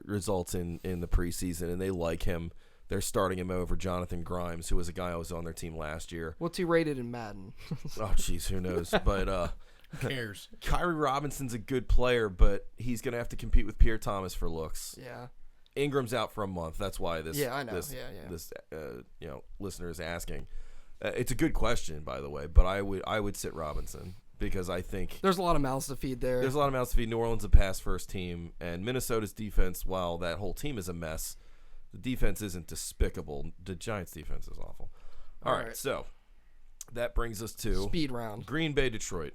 S2: results in the preseason, and they like him. They're starting him over Jonathan Grimes, who was a guy who was on their team last year.
S1: What's he rated in Madden?
S2: Oh, jeez, who knows? But
S3: Who cares?
S2: Kyrie Robinson's a good player, but he's going to have to compete with Pierre Thomas for looks.
S1: Yeah.
S2: Ingram's out for a month. That's why this.
S1: Yeah, I know.
S2: This,
S1: Yeah.
S2: This listener is asking. It's a good question, by the way, but I would sit Robinson because I think
S1: There's a lot of mouths to feed there.
S2: there's a lot of mouths to feed. New Orleans is a pass first team, and Minnesota's defense, while that whole team is a mess, the defense isn't despicable. The Giants' defense is awful. All right, so that brings us to
S1: Speed round.
S2: Green Bay, Detroit.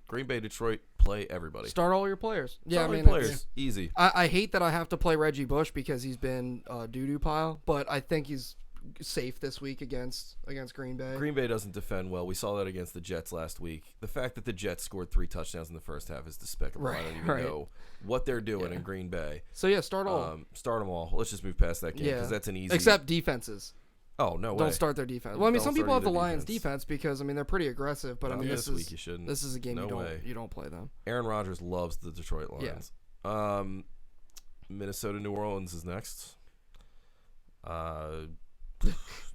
S2: Green Bay, Detroit, play everybody.
S1: Start all your players. Yeah,
S2: Start
S1: I
S2: all
S1: mean,
S2: your players, easy.
S1: I hate that I have to play Reggie Bush because he's been a doo-doo pile, but I think he's safe this week against Green Bay.
S2: Green Bay doesn't defend well. We saw that against the Jets last week. The fact that the Jets scored 3 touchdowns in the first half is despicable. I don't even know what they're doing in Green Bay.
S1: So yeah, start all.
S2: Start them all. Let's just move past that game because that's an easy.
S1: Except defenses.
S2: Oh no way.
S1: Don't start their defense. Well, I mean,
S2: Don't
S1: some people
S2: start
S1: have the
S2: either
S1: Lions defense because I mean they're pretty aggressive, but I mean
S2: this week you shouldn't.
S1: this is a game
S2: No way.
S1: you don't play them.
S2: Aaron Rodgers loves the Detroit Lions. Minnesota, New Orleans is next.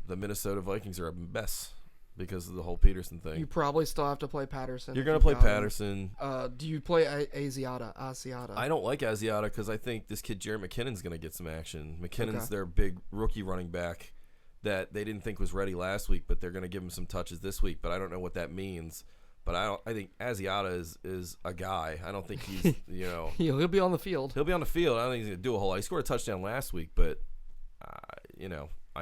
S2: The Minnesota Vikings are a mess because of the whole Peterson thing.
S1: You probably still have to play Patterson.
S2: You're
S1: if
S2: gonna
S1: you've
S2: play
S1: got him.
S2: Patterson.
S1: Do you play Asiata?
S2: I don't like Asiata because I think this kid Jared McKinnon's going to get some action. McKinnon's
S1: Okay.
S2: their big rookie running back that they didn't think was ready last week, but they're going to give him some touches this week. But I don't know what that means. But I think Asiata is a guy. I don't think he's
S1: He'll be on the field.
S2: he'll be on the field. I don't think he's going to do a whole lot. He scored a touchdown last week, but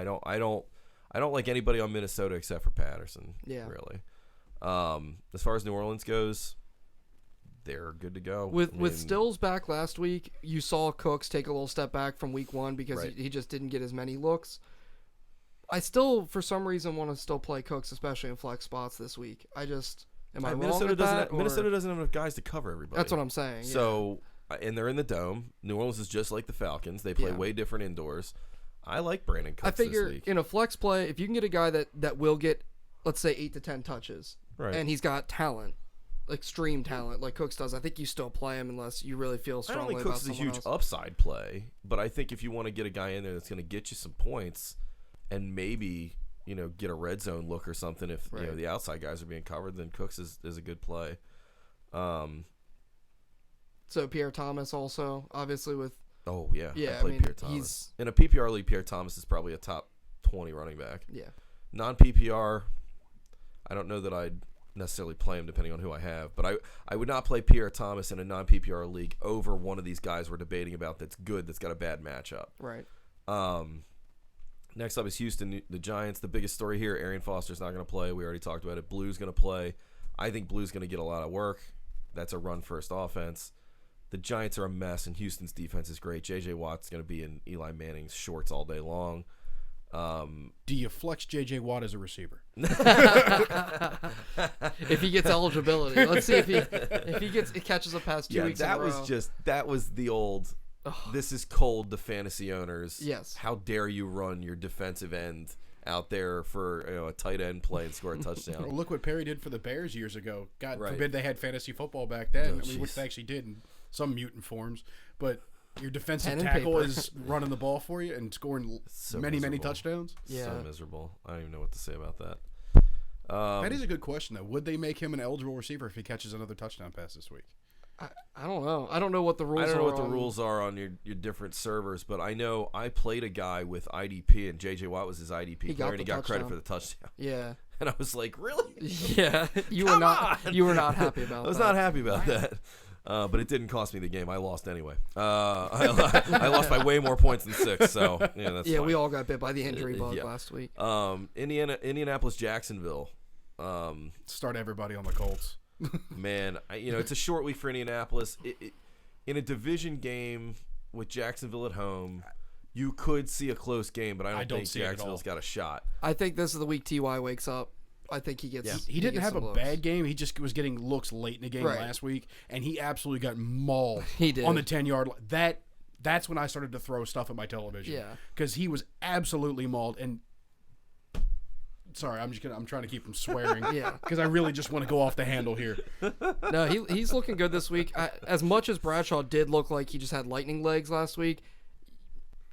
S2: I don't like anybody on Minnesota except for Patterson.
S1: Yeah.
S2: Really. As far as New Orleans goes, they're good to go.
S1: With Stills back last week, you saw Cooks take a little step back from week 1 because
S2: Right.
S1: he just didn't get as many looks. I still, for some reason, want to still play Cooks, especially in flex spots this week. Am I wrong
S2: Minnesota
S1: with
S2: doesn't
S1: that?
S2: have, Minnesota doesn't have enough guys to cover everybody.
S1: That's what I'm saying. Yeah.
S2: So, and they're in the dome. New Orleans is just like the Falcons. They play
S1: Yeah.
S2: way different indoors. I like Brandon Cooks
S1: I figure
S2: this week.
S1: in a flex play, if you can get a guy that will get, let's say, 8 to 10 touches,
S2: Right.
S1: and he's got talent, extreme talent, like Cooks does, I think you still play him unless you really feel
S2: I don't
S1: strongly
S2: think
S1: about
S2: Cooks is a
S1: someone
S2: huge
S1: else.
S2: upside play, but I think if you want to get a guy in there that's going to get you some points and maybe get a red zone look or something if
S1: Right.
S2: the outside guys are being covered, then Cooks is a good play.
S1: So Pierre Thomas also, obviously with
S2: Oh yeah,
S1: Yeah,
S2: I
S1: I
S2: play
S1: mean,
S2: Pierre Thomas in a PPR league. Pierre Thomas is probably a top 20 running back.
S1: yeah.
S2: Non PPR, I don't know that I'd necessarily play him depending on who I have, but I would not play Pierre Thomas in a non-PPR league over one of these guys we're debating about that's good, that's got a bad matchup.
S1: Right.
S2: Next up is Houston, the Giants. The biggest story here, Arian Foster's not going to play. We already talked about it. Blue's going to play. I think Blue's going to get a lot of work. That's a run-first offense. The Giants are a mess, and Houston's defense is great. J.J. Watt's going to be in Eli Manning's shorts all day long.
S3: Do you flex J.J. Watt as a receiver?
S1: If he gets eligibility, let's see if he catches up past 2 weeks.
S2: That
S1: in a row.
S2: that was the old. This is cold to fantasy owners.
S1: Yes.
S2: How dare you run your defensive end out there for a tight end play and score a touchdown?
S3: Well, look what Perry did for the Bears years ago. God
S2: Right.
S3: forbid they had fantasy football back then.
S2: Oh,
S3: which
S2: jeez.
S3: they actually did in some mutant forms. But your defensive
S1: Pen and
S3: tackle
S1: paper.
S3: is running the ball for you and scoring
S2: So
S3: many
S2: miserable.
S3: touchdowns.
S1: Yeah.
S2: So miserable. I don't even know what to say about that.
S3: That is a good question, though. Would they make him an eligible receiver if he catches another touchdown pass this week?
S1: I don't know. I don't know what the rules are.
S2: I don't know what the
S1: on-
S2: rules are on your different servers, but I know I played a guy with IDP, and J.J. Watt was his IDP
S1: He
S2: player,
S1: got
S2: and he
S1: the
S2: got credit
S1: touchdown.
S2: for the touchdown.
S1: Yeah.
S2: And I was like, really?
S1: Yeah. You
S2: Come
S1: were not.
S2: on!
S1: You were not happy about
S2: I was
S1: that.
S2: not happy about that. But it didn't cost me the game. I lost anyway. I lost by way more points than 6. So that's
S1: Yeah,
S2: fine.
S1: we all got bit by the injury bug
S2: yeah.
S1: last week.
S2: Indianapolis, Jacksonville.
S3: Start everybody on the Colts.
S2: Man, it's a short week for Indianapolis. In a division game with Jacksonville at home, you could see a close game, but I don't think
S3: see it at all.
S2: Jacksonville's got a shot.
S1: I think this is the week Ty wakes up. I think he gets.
S2: Yeah.
S3: He didn't
S1: gets
S3: have a
S1: some looks.
S3: bad game. He just was getting looks late in the game
S1: Right.
S3: last week, and he absolutely got mauled
S1: He did.
S3: on the 10-yard line. That's when I started to throw stuff at my television.
S1: Yeah.
S3: Because he was absolutely mauled. And sorry, I'm trying to keep from swearing.
S1: Yeah.
S3: Because I really just want to go off the handle here.
S1: No, he's looking good this week. As much as Bradshaw did look like he just had lightning legs last week,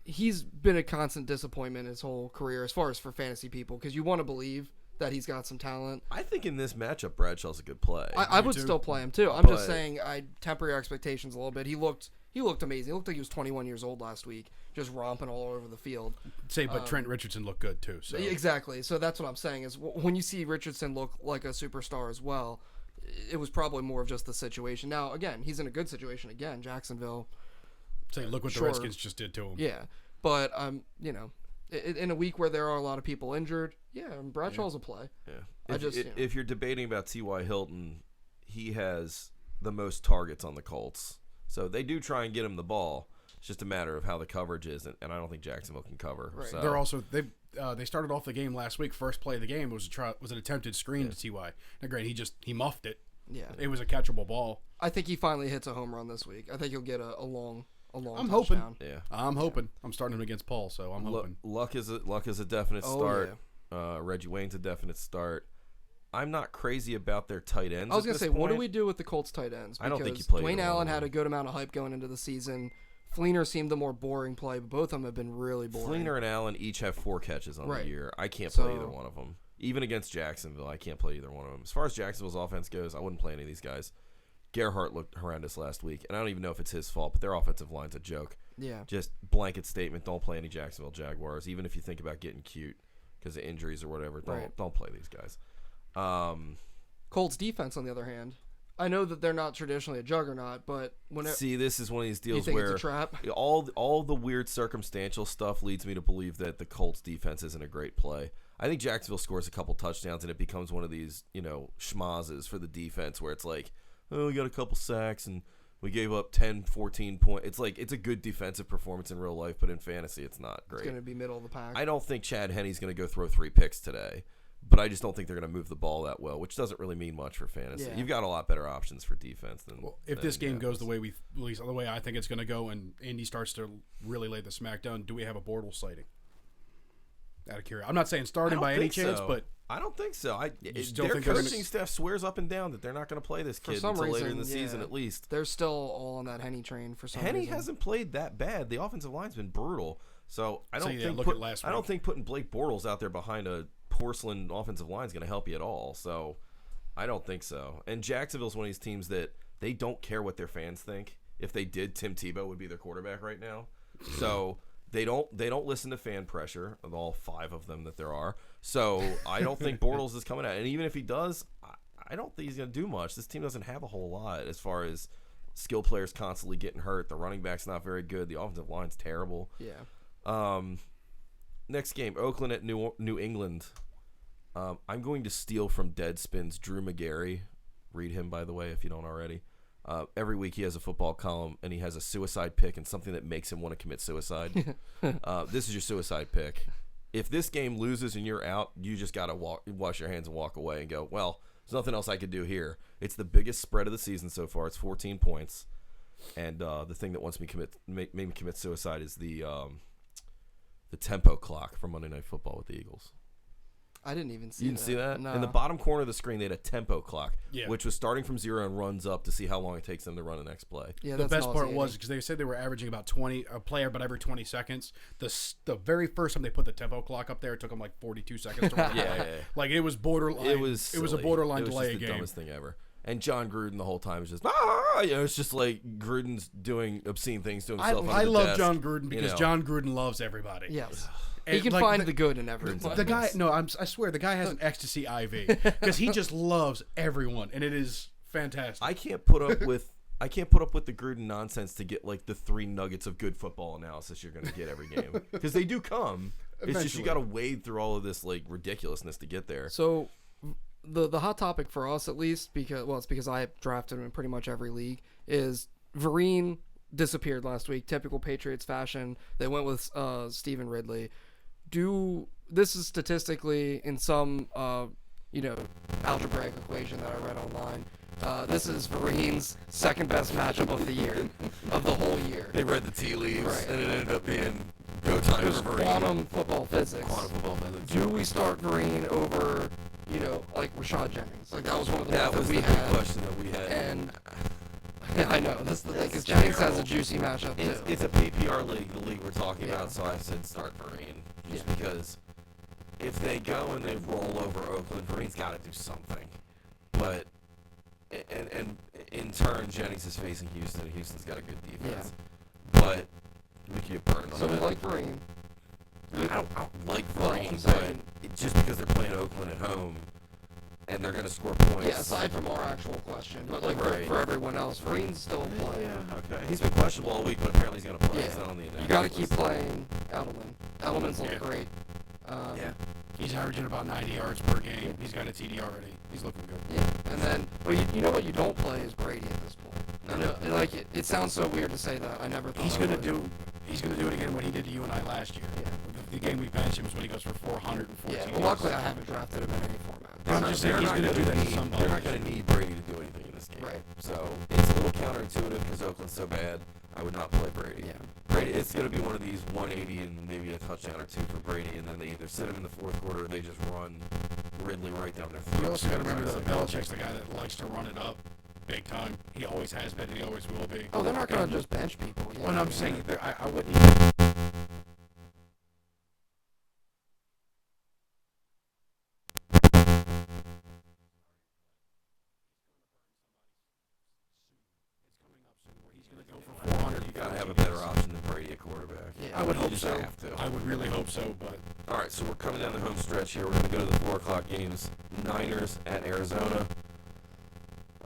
S1: he's been a constant disappointment his whole career as far as for fantasy people, because you want to believe that he's got some talent.
S2: I think in this matchup, Bradshaw's a good play.
S1: I would
S3: too.
S1: still play him too. I'm just
S2: But-
S1: saying I temper your expectations a little bit. He looked amazing. He looked like he was 21 years old last week, just romping all over the field.
S3: But Trent Richardson looked good too. So
S1: Exactly. So that's what I'm saying is when you see Richardson look like a superstar as well, it was probably more of just the situation. Now, again, he's in a good situation again, Jacksonville.
S3: say, look what
S1: Sure.
S3: the Redskins just did to him.
S1: Yeah. But, in a week where there are a lot of people injured, Bradshaw's a play.
S2: Yeah.
S1: I
S2: If you're debating about T.Y. Hilton, he has the most targets on the Colts. So they do try and get him the ball. It's just a matter of how the coverage is, and I don't think Jacksonville can cover.
S1: Right.
S2: So.
S3: They're also they started off the game last week. First play of the game was an attempted screen to Ty. Now, great, he muffed it.
S1: Yeah.
S3: It was a catchable ball.
S1: I think he finally hits a home run this week. I think he'll get a long
S3: I'm
S1: touchdown.
S3: hoping.
S2: Yeah.
S3: I'm hoping. I'm starting him against Paul, so I'm hoping.
S2: Luck is a definite
S1: Oh,
S2: start. Reggie Wayne's a definite start. I'm not crazy about their tight ends.
S1: I was
S2: going to
S1: say, what do we do with the Colts tight ends?
S2: I don't think
S1: Because
S2: you play
S1: Dwayne
S2: either one
S1: Allen
S2: of
S1: had
S2: them.
S1: a good amount of hype going into the season. Fleener seemed the more boring play, but both of them have been really boring.
S2: Fleener and Allen each have 4 catches on
S1: Right.
S2: the year. I can't play
S1: So-
S2: either one of them. Even against Jacksonville, I can't play either one of them. As far as Jacksonville's offense goes, I wouldn't play any of these guys. Gerhardt looked horrendous last week, and I don't even know if it's his fault, but their offensive line's a joke.
S1: Yeah.
S2: Just blanket statement, don't play any Jacksonville Jaguars, even if you think about getting cute because of injuries or whatever. Don't play these guys.
S1: Colts defense, on the other hand, I know that they're not traditionally a juggernaut, but
S2: See, this is one of these
S1: you
S2: deals
S1: think
S2: where
S1: it's a trap?
S2: all the weird circumstantial stuff leads me to believe that the Colts defense isn't a great play. I think Jacksonville scores a couple touchdowns and it becomes one of these, schmazes for the defense where it's like, oh, we got a couple sacks and we gave up 10, 14 points. It's like it's a good defensive performance in real life, but in fantasy it's not great.
S1: It's going to be middle of the pack.
S2: I don't think Chad Henne's going to go throw 3 picks today, but I just don't think they're going to move the ball that well, which doesn't really mean much for fantasy.
S1: Yeah.
S2: You've got a lot better options for defense than.
S3: If
S2: than
S3: this game goes the
S2: Indianapolis.
S3: way at least the way I think it's going to go, and Indy starts to really lay the smackdown, do we have a Bortles sighting? Out of curiosity, I'm not saying
S2: I
S3: starting
S2: don't
S3: by any
S2: think
S3: chance,
S2: so.
S3: but
S2: I don't think so.
S3: still
S2: Their
S3: think they're
S2: coaching
S3: gonna-
S2: staff swears up and down that they're not going to play this
S1: For
S2: kid
S1: some
S2: until later in
S1: reason,
S2: the season
S1: yeah.
S2: at least.
S1: They're still all on that Henne train for some
S2: Henne
S1: reason.
S2: hasn't played that bad. The offensive line's been brutal, so I don't
S3: So, yeah,
S2: think
S3: look at last
S2: I don't
S3: week.
S2: think putting Blake Bortles out there behind a porcelain offensive line is going to help you at all. So I don't think so. And Jacksonville's one of these teams that they don't care what their fans think. If they did, Tim Tebow would be their quarterback right now. So They don't listen to fan pressure of all 5 of them that there are. So I don't think Bortles is coming out. And even if he does, I don't think he's going to do much. This team doesn't have a whole lot as far as skill players constantly getting hurt. The running back's not very good. The offensive line's terrible.
S1: Yeah.
S2: Next game, Oakland at New England. I'm going to steal from Deadspin's Drew McGarry. Read him, by the way, if you don't already. Every week he has a football column, and he has a suicide pick and something that makes him want to commit suicide. This is your suicide pick. If this game loses and you're out, you just got to wash your hands and walk away and go, well, there's nothing else I could do here. It's the biggest spread of the season so far. It's 14 points. And the thing that wants me make me commit suicide is the tempo clock for Monday Night Football with the Eagles.
S1: I didn't even see that.
S2: You didn't see that?
S1: No.
S2: In the bottom corner of the screen, they had a tempo clock,
S3: Yeah.
S2: which was starting from 0 and runs up to see how long it takes them to run the next play.
S1: Yeah,
S3: The
S1: that's
S3: best part
S1: nauseating.
S3: was because they said they were averaging about 20 a play about every 20 seconds. The very first time they put the tempo clock up there, it took them like 42 seconds to run.
S2: Yeah.
S3: Like it was borderline.
S2: It was
S3: a
S2: silly.
S3: borderline
S2: It was
S3: delay
S2: just the
S3: game.
S2: dumbest thing ever. And John Gruden the whole time is just it's just like Gruden's doing obscene things to himself.
S3: I
S2: under the
S3: love
S2: desk,
S3: John Gruden because
S2: you know.
S3: John Gruden loves everybody.
S1: Yes.
S3: And
S1: He can
S3: like,
S1: find the good in everyone.
S3: The guy, no, I swear, the guy has an ecstasy IV because he just loves everyone, and it is fantastic.
S2: I can't put up with the Gruden nonsense to get like the 3 nuggets of good football analysis you're going to get every game because they do come. It's just you
S3: Eventually.
S2: got to wade through all of this like ridiculousness to get there.
S1: So the hot topic for us, at least, it's because I drafted him in pretty much every league, is Vereen disappeared last week. Typical Patriots fashion. They went with Stephen Ridley. This is statistically in some algebraic equation that I read online. This is Vereen's second best matchup of the year, of the whole year.
S2: They read the tea leaves,
S1: Right.
S2: and it ended up being go time
S1: It was
S2: for Vereen.
S1: quantum football physics.
S2: Quantum football physics.
S1: Do we start Vereen over, like Rashad Jennings? Like that was one of the
S2: That
S1: ones
S2: was
S1: that
S2: the
S1: we
S2: big
S1: had.
S2: question that we had.
S1: And yeah, I know that's the thing because Jennings has a juicy matchup too.
S2: It's a PPR league, the league we're talking
S1: Yeah.
S2: about, so I said start Vereen. Just
S1: Yeah.
S2: because if they go and they roll over Oakland, Vereen's got to do something. But, and in turn, Jennings is facing Houston, and Houston's got a good defense. But we can get burned on
S1: So we
S2: that.
S1: like Vereen.
S2: I don't like
S1: Well,
S2: Vereen,
S1: I'm
S2: but
S1: saying-
S2: just because they're playing Oakland at home and they're going to score points.
S1: Yeah, aside from our actual question, but like
S2: Right.
S1: for everyone else, Vereen's still playing.
S2: Yeah, okay. He's been questionable all week, but apparently he's going to play.
S1: Yeah.
S2: He's not on the inactive
S1: You got to keep
S2: list.
S1: playing Edelman. Edelman's looking
S3: Yeah.
S1: great.
S2: Yeah.
S3: He's averaging about 90 yards per game. He's got a TD already. He's looking good.
S1: Yeah, and then, but you know what you don't play is Brady at this point. I know, and like it sounds so weird to say that. I never thought
S3: He's
S1: I
S3: gonna
S1: would.
S3: do. He's gonna do it again what he did to you and I last year.
S1: Yeah.
S3: The game we benched him was when he goes for 414
S1: Yeah,
S3: yards.
S1: well, luckily I haven't drafted him in any format.
S3: But I'm just saying
S2: They're
S3: he's
S2: not
S3: gonna do that to
S2: need-
S3: some
S2: They're not
S3: players.
S2: going to need Brady to do anything in this game.
S1: Right.
S2: So it's a little counterintuitive because Oakland's so bad. I would not play Brady.
S1: Yeah.
S2: Brady, it's going to be one of these 180 and maybe a touchdown or 2 for Brady, and then they either sit him in the fourth quarter or they just run Ridley right down their throat.
S3: You also got to remember that Belichick's the guy that likes to run it up big time. He always has been, and he always will be.
S1: Oh, they're not gonna just bench people. Yeah.
S3: When I'm saying that, I wouldn't even.
S2: You got to have a better option than Brady at quarterback.
S1: Yeah.
S3: I would
S2: You
S3: hope
S2: just
S3: so.
S2: have to.
S3: I would really hope so, but
S2: All right, so we're coming down the home stretch here. We're going to go to the 4 o'clock games. Niners at Arizona.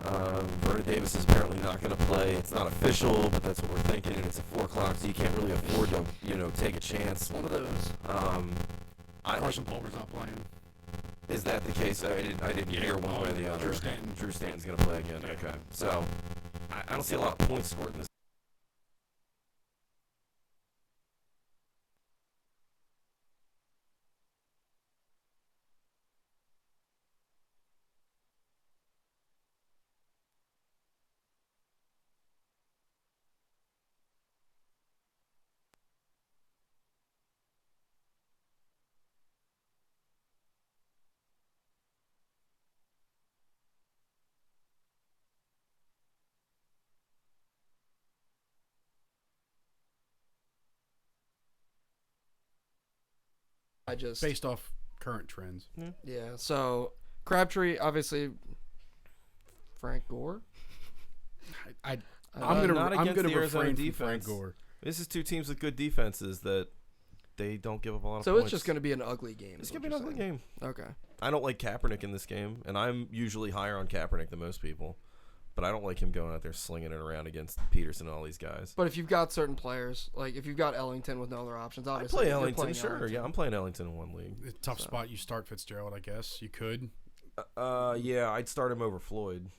S2: Vernon Davis is apparently not going to play. It's not official, but that's what we're thinking. And it's at 4 o'clock, so you can't really afford to, take a chance.
S1: It's one of those.
S3: Carson Palmer's not playing.
S2: Is that the case? I didn't
S3: Yeah,
S2: hear one way or the other.
S3: Drew Stanton.
S2: Stanton's going to play again.
S3: Yeah.
S2: Okay. So I don't see a lot of points scored in this.
S1: I just
S3: Based off current trends.
S1: yeah. So Crabtree, obviously, Frank Gore.
S3: I'm
S2: not
S3: gonna
S2: against the
S3: refrain
S2: Arizona
S3: from
S2: defense.
S3: Frank Gore.
S2: This is two teams with good defenses that they don't give up a lot of
S1: So
S2: points.
S1: it's just going to be an ugly game.
S2: It's going to be an ugly game.
S1: Okay.
S2: I don't like Kaepernick in this game, and I'm usually higher on Kaepernick than most people. But I don't like him going out there slinging it around against Peterson and all these guys.
S1: But if you've got certain players, like if you've got Ellington with no other options,
S2: I
S1: obviously
S2: play
S1: you're
S2: Ellington,
S1: playing
S2: sure.
S1: Ellington.
S2: Yeah, I'm playing Ellington in one league.
S3: It's a tough spot. You start Fitzgerald, I guess. You could.
S2: Yeah, I'd start him over Floyd.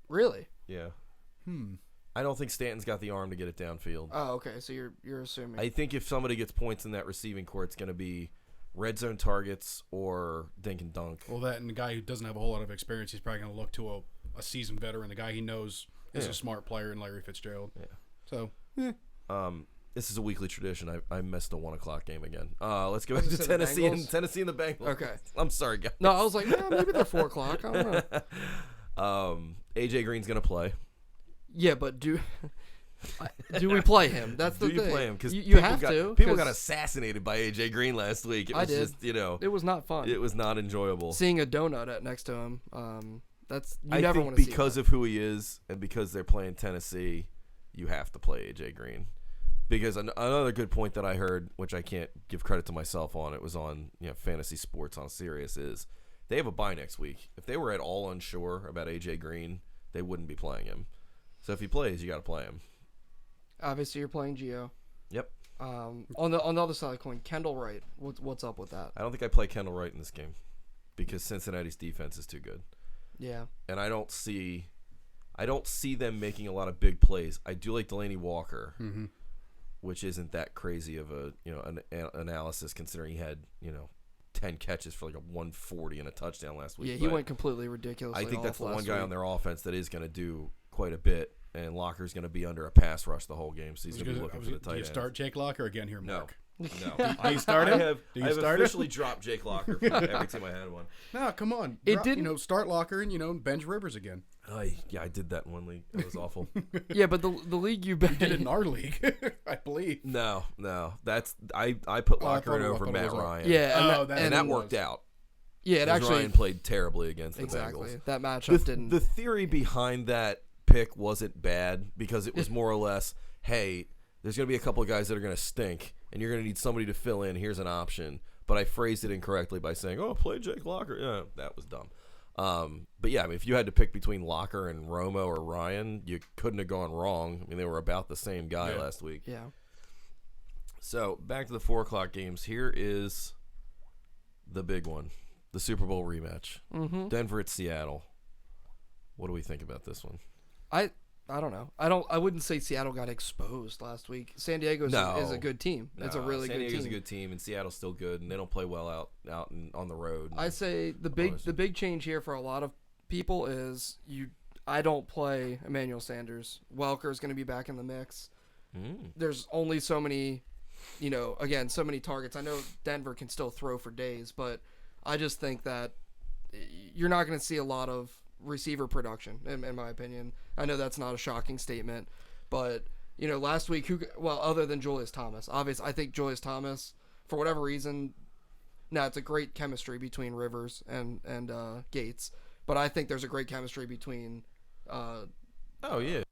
S1: Really?
S2: Yeah. I don't think Stanton's got the arm to get it downfield.
S1: Oh, okay. So you're assuming.
S2: I think if somebody gets points in that receiving core, it's going to be red zone targets or dink and dunk.
S3: Well, that and the guy who doesn't have a whole lot of experience, he's probably going to look to a seasoned veteran, the guy he knows is a smart player in Larry Fitzgerald.
S2: Yeah.
S3: So,
S2: this is a weekly tradition. I missed a 1 o'clock game again. Let's go back to
S1: the
S2: Tennessee and
S1: Bengals?
S2: the Bengals.
S1: Okay.
S2: I'm sorry, guys.
S1: No, I was like, maybe they're 4 o'clock. I don't know.
S2: AJ Green's going to play.
S1: Yeah, but do we play him? That's the
S2: Do you
S1: thing.
S2: play him? Because
S1: you have to.
S2: People got
S1: 'cause
S2: assassinated by AJ Green last week. It
S1: I
S2: was
S1: did.
S2: just,
S1: It was not fun.
S2: it was not enjoyable.
S1: Seeing a donut next to him. That's you
S2: I
S1: never
S2: think
S1: want to see
S2: because
S1: that.
S2: of who he is and because they're playing Tennessee, you have to play AJ Green. Because another good point that I heard, which I can't give credit to myself on, it was on Fantasy Sports on Sirius, is they have a bye next week. If they were at all unsure about AJ Green, they wouldn't be playing him. So if he plays, you got to play him.
S1: Obviously, you're playing Gio.
S2: Yep.
S1: On the other side of the coin, Kendall Wright. What's up with that?
S2: I don't think I play Kendall Wright in this game because Cincinnati's defense is too good.
S1: Yeah.
S2: And I don't see them making a lot of big plays. I do like Delaney Walker, which isn't that crazy of a an analysis considering he had 10 catches for like a 140 and a touchdown last week.
S1: Yeah, he
S2: But
S1: went completely ridiculous.
S2: I think that's the
S1: last
S2: one guy
S1: week.
S2: on their offense that is going to do quite a bit, and Locker's going to be under a pass rush the whole game, so he's going to be looking for the tight
S3: Do you
S2: end.
S3: start Jake Locker again here,
S2: No.
S3: Mark?
S2: No.
S3: Do you start him?
S2: I have officially dropped Jake Locker from every team I had one.
S3: No, come on.
S1: It didn't-
S3: start Locker and bench Rivers again.
S2: Yeah, I did that in one league. It was awful.
S1: Yeah, but the league you bet.
S3: Did it in our league, I believe.
S2: No. That's I put
S3: Oh, I
S2: Locker
S3: thought
S2: in
S3: it- I
S2: over
S3: thought it
S2: Matt
S3: was on-
S2: Ryan.
S1: Yeah,
S3: And
S2: that
S3: it
S2: worked
S3: was.
S2: out.
S1: Yeah, it
S2: Because
S1: actually
S2: Ryan played terribly against the
S1: exactly
S2: Bengals.
S1: that matchup didn't.
S2: The theory behind that pick wasn't bad because it was more or less, hey, there's going to be a couple of guys that are going to stink, and you're going to need somebody to fill in. Here's an option. But I phrased it incorrectly by saying, oh, play Jake Locker. Yeah, that was dumb. But yeah, I mean, if you had to pick between Locker and Romo or Ryan, you couldn't have gone wrong. I mean, they were about the same guy last week.
S1: yeah.
S2: So back to the 4 o'clock games. Here is the big one, the Super Bowl rematch.
S1: Mm-hmm.
S2: Denver at Seattle. What do we think about this one?
S1: I don't know. I wouldn't say Seattle got exposed last week. San Diego is a good team. It's a really
S2: San
S1: good
S2: Diego's
S1: team.
S2: a good team, and Seattle's still good, and they don't play well out on the road.
S1: I say the big change here for a lot of people is I don't play Emmanuel Sanders. Welker's going to be back in the mix. There's only so many, so many targets. I know Denver can still throw for days, but I just think that you're not going to see a lot of receiver production, in my opinion. I know that's not a shocking statement, but last week, other than Julius Thomas, obviously, I think Julius Thomas, for whatever reason, it's a great chemistry between Rivers and Gates, but I think there's a great chemistry between.
S2: Oh yeah.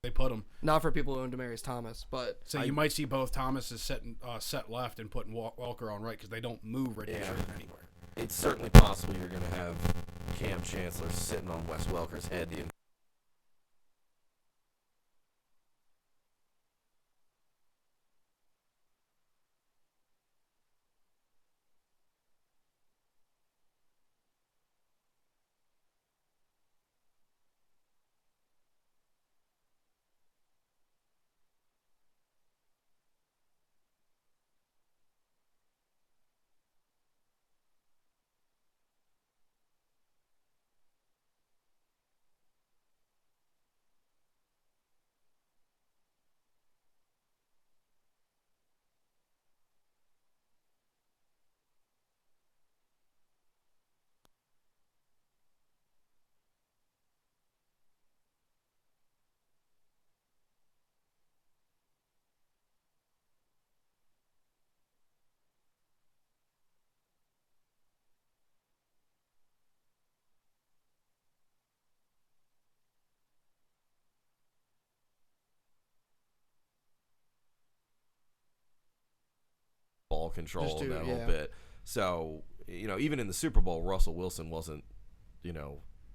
S3: They put him.
S1: Not for people who own Demaryius Thomas, but
S3: So you might see both Thomas is set left and putting Walker on right because they don't move right anywhere.
S2: It's certainly possible you're going to have Cam Chancellor sitting on Wes Welker's head the ball control
S1: Just
S2: and
S1: do-
S2: that whole
S1: yeah.
S2: bit. So, even in the Super Bowl, Russell Wilson wasn't,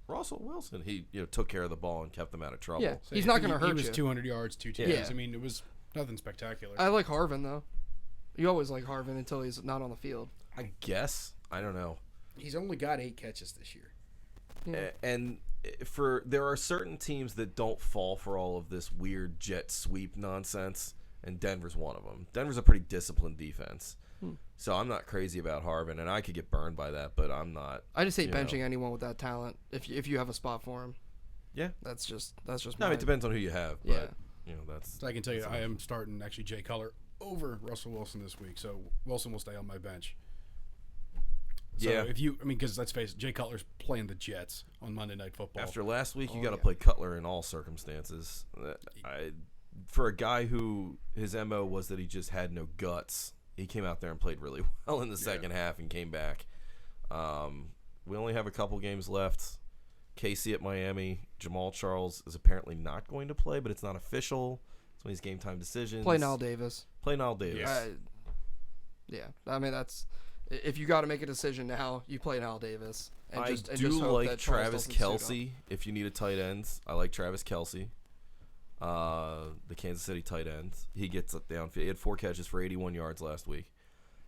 S2: Russell Wilson. He, took care of the ball and kept them out of trouble.
S1: Yeah.
S3: So
S1: He's
S3: I
S1: not
S3: think
S1: going to
S3: He
S1: hurt
S3: was
S1: you.
S3: 200 yards, 2 TDs.
S1: Yeah.
S3: I mean, it was nothing spectacular.
S1: I like Harvin though. You always like Harvin until he's not on the field.
S2: I guess. I don't know.
S3: He's only got 8 catches this year.
S1: Yeah.
S2: And there are certain teams that don't fall for all of this weird jet sweep nonsense, and Denver's one of them. Denver's a pretty disciplined defense. So I'm not crazy about Harvin, and I could get burned by that, but I'm not.
S1: I just hate benching anyone with that talent. If you have a spot for him,
S2: Yeah.
S1: that's just.
S2: No, it depends on who you have, but that's.
S3: So I can tell you, I am starting actually Jay Cutler over Russell Wilson this week. So Wilson will stay on my bench. So
S2: Yeah.
S3: because let's face it, Jay Cutler's playing the Jets on Monday Night Football.
S2: After last week, you
S1: Oh,
S2: got to
S1: yeah.
S2: play Cutler in all circumstances. For a guy who his MO was that he just had no guts, he came out there and played really well in the second half and came back. We only have a couple games left. Casey at Miami. Jamal Charles is apparently not going to play, but it's not official. It's one of these game time decisions.
S1: Play Nile Davis.
S2: Play Nile Davis.
S1: Yeah. I mean, that's if you got to make a decision now, you play Nile Davis. And
S2: I
S1: just, and
S2: do
S1: just hope
S2: like
S1: that Charles
S2: Travis
S1: doesn't suit up.
S2: Kelce if you need a tight end. I like Travis Kelce, the Kansas City tight end. He gets it downfield. He had 4 catches for 81 yards last week.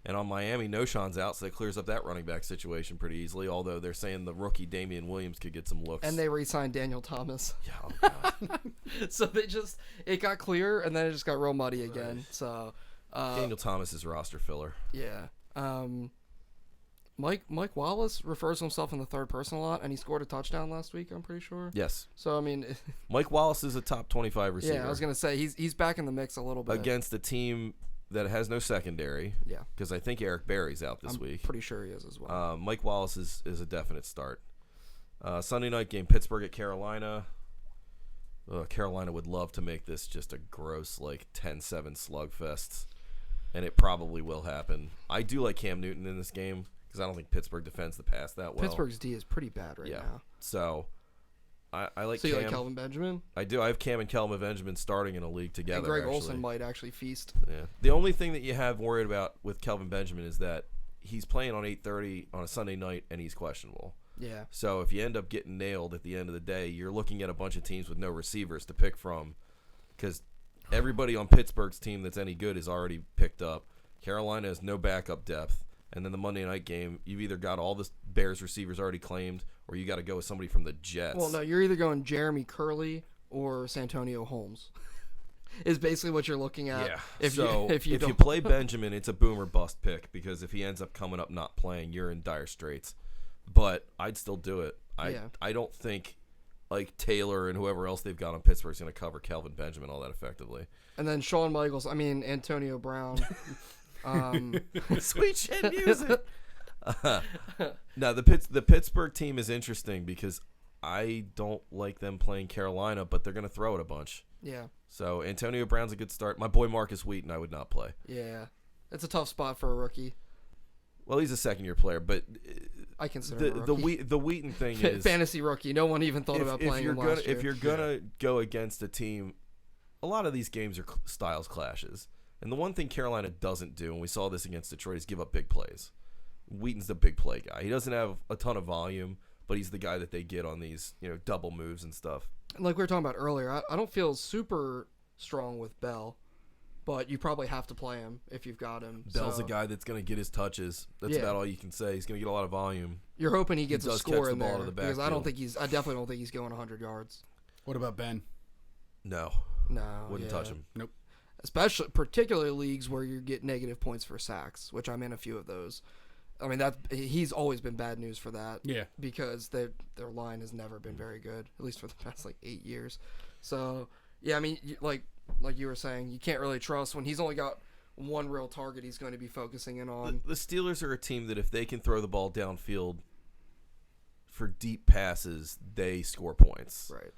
S2: And on Miami, Noshan's out, so that clears up that running back situation pretty easily, although they're saying the rookie Damian Williams could get some looks.
S1: And they re-signed Daniel Thomas.
S2: Yeah, oh God.
S1: So it got clear, and then it just got real muddy again. So
S2: Daniel Thomas is roster filler.
S1: yeah. Mike Wallace refers to himself in the third person a lot, and he scored a touchdown last week, I'm pretty sure.
S2: Yes.
S1: So, I mean,
S2: Mike Wallace is a top 25 receiver.
S1: yeah, I was going to say, he's back in the mix a little bit.
S2: Against a team that has no secondary.
S1: Yeah.
S2: Because I think Eric Berry's out this week.
S1: Pretty sure he is as well.
S2: Mike Wallace is a definite start. Sunday night game, Pittsburgh at Carolina. Carolina would love to make this just a gross 10-7 slugfest, and it probably will happen. I do like Cam Newton in this game because I don't think Pittsburgh defends the pass that well.
S1: Pittsburgh's D is pretty bad right now.
S2: So I like
S1: So
S2: Cam.
S1: you like Kelvin Benjamin?
S2: I do. I have Cam and Kelvin Benjamin starting in a league together.
S1: And Greg
S2: actually.
S1: Olsen might actually feast.
S2: Yeah. The only thing that you have worried about with Kelvin Benjamin is that he's playing on 8:30 on a Sunday night and he's questionable.
S1: Yeah.
S2: So if you end up getting nailed at the end of the day, you're looking at a bunch of teams with no receivers to pick from because everybody on Pittsburgh's team that's any good is already picked up. Carolina has no backup depth. And then the Monday night game, you've either got all the Bears receivers already claimed or you got to go with somebody from the Jets.
S1: Well, no, you're either going Jeremy Curley or Santonio Holmes. Is basically what you're looking at.
S2: Yeah.
S1: If you
S2: if you play Benjamin, it's a boom or bust pick because if he ends up coming up not playing, you're in dire straits. But I'd still do it. I don't think Taylor and whoever else they've got on Pittsburgh is going to cover Kelvin Benjamin all that effectively.
S1: And then Shawn Michaels, Antonio Brown.
S2: Sweet shit music. Now the Pittsburgh team is interesting because I don't like them playing Carolina, but they're going to throw it a bunch.
S1: Yeah.
S2: So Antonio Brown's a good start. My boy Marcus Wheaton, I would not play.
S1: Yeah. It's a tough spot for a rookie.
S2: Well, he's a second-year player, but
S1: I consider him a rookie.
S2: the Wheaton thing is
S1: fantasy rookie. No one even thought about playing him last year.
S2: If you're gonna go against a team, a lot of these games are styles clashes. And the one thing Carolina doesn't do, and we saw this against Detroit, is give up big plays. Wheaton's the big play guy. He doesn't have a ton of volume, but he's the guy that they get on these double moves and stuff.
S1: Like we were talking about earlier, I don't feel super strong with Bell, but you probably have to play him if you've got him.
S2: Bell's a guy that's going to get his touches. That's about all you can say. He's going to get a lot of volume.
S1: You're hoping he gets a
S2: does
S1: score
S2: catch
S1: in
S2: the ball
S1: there
S2: to the
S1: because I
S2: backfield.
S1: definitely don't think he's going 100 yards.
S3: What about Ben?
S2: No. Wouldn't touch him.
S3: Nope.
S1: Particularly leagues where you get negative points for sacks, which I'm in a few of those. I mean, he's always been bad news for that.
S3: Yeah.
S1: Because their line has never been very good, at least for the past 8 years. So yeah, I mean, like you were saying, you can't really trust when he's only got one real target he's going to be focusing in on.
S2: The Steelers are a team that if they can throw the ball downfield for deep passes, they score points.
S1: Right.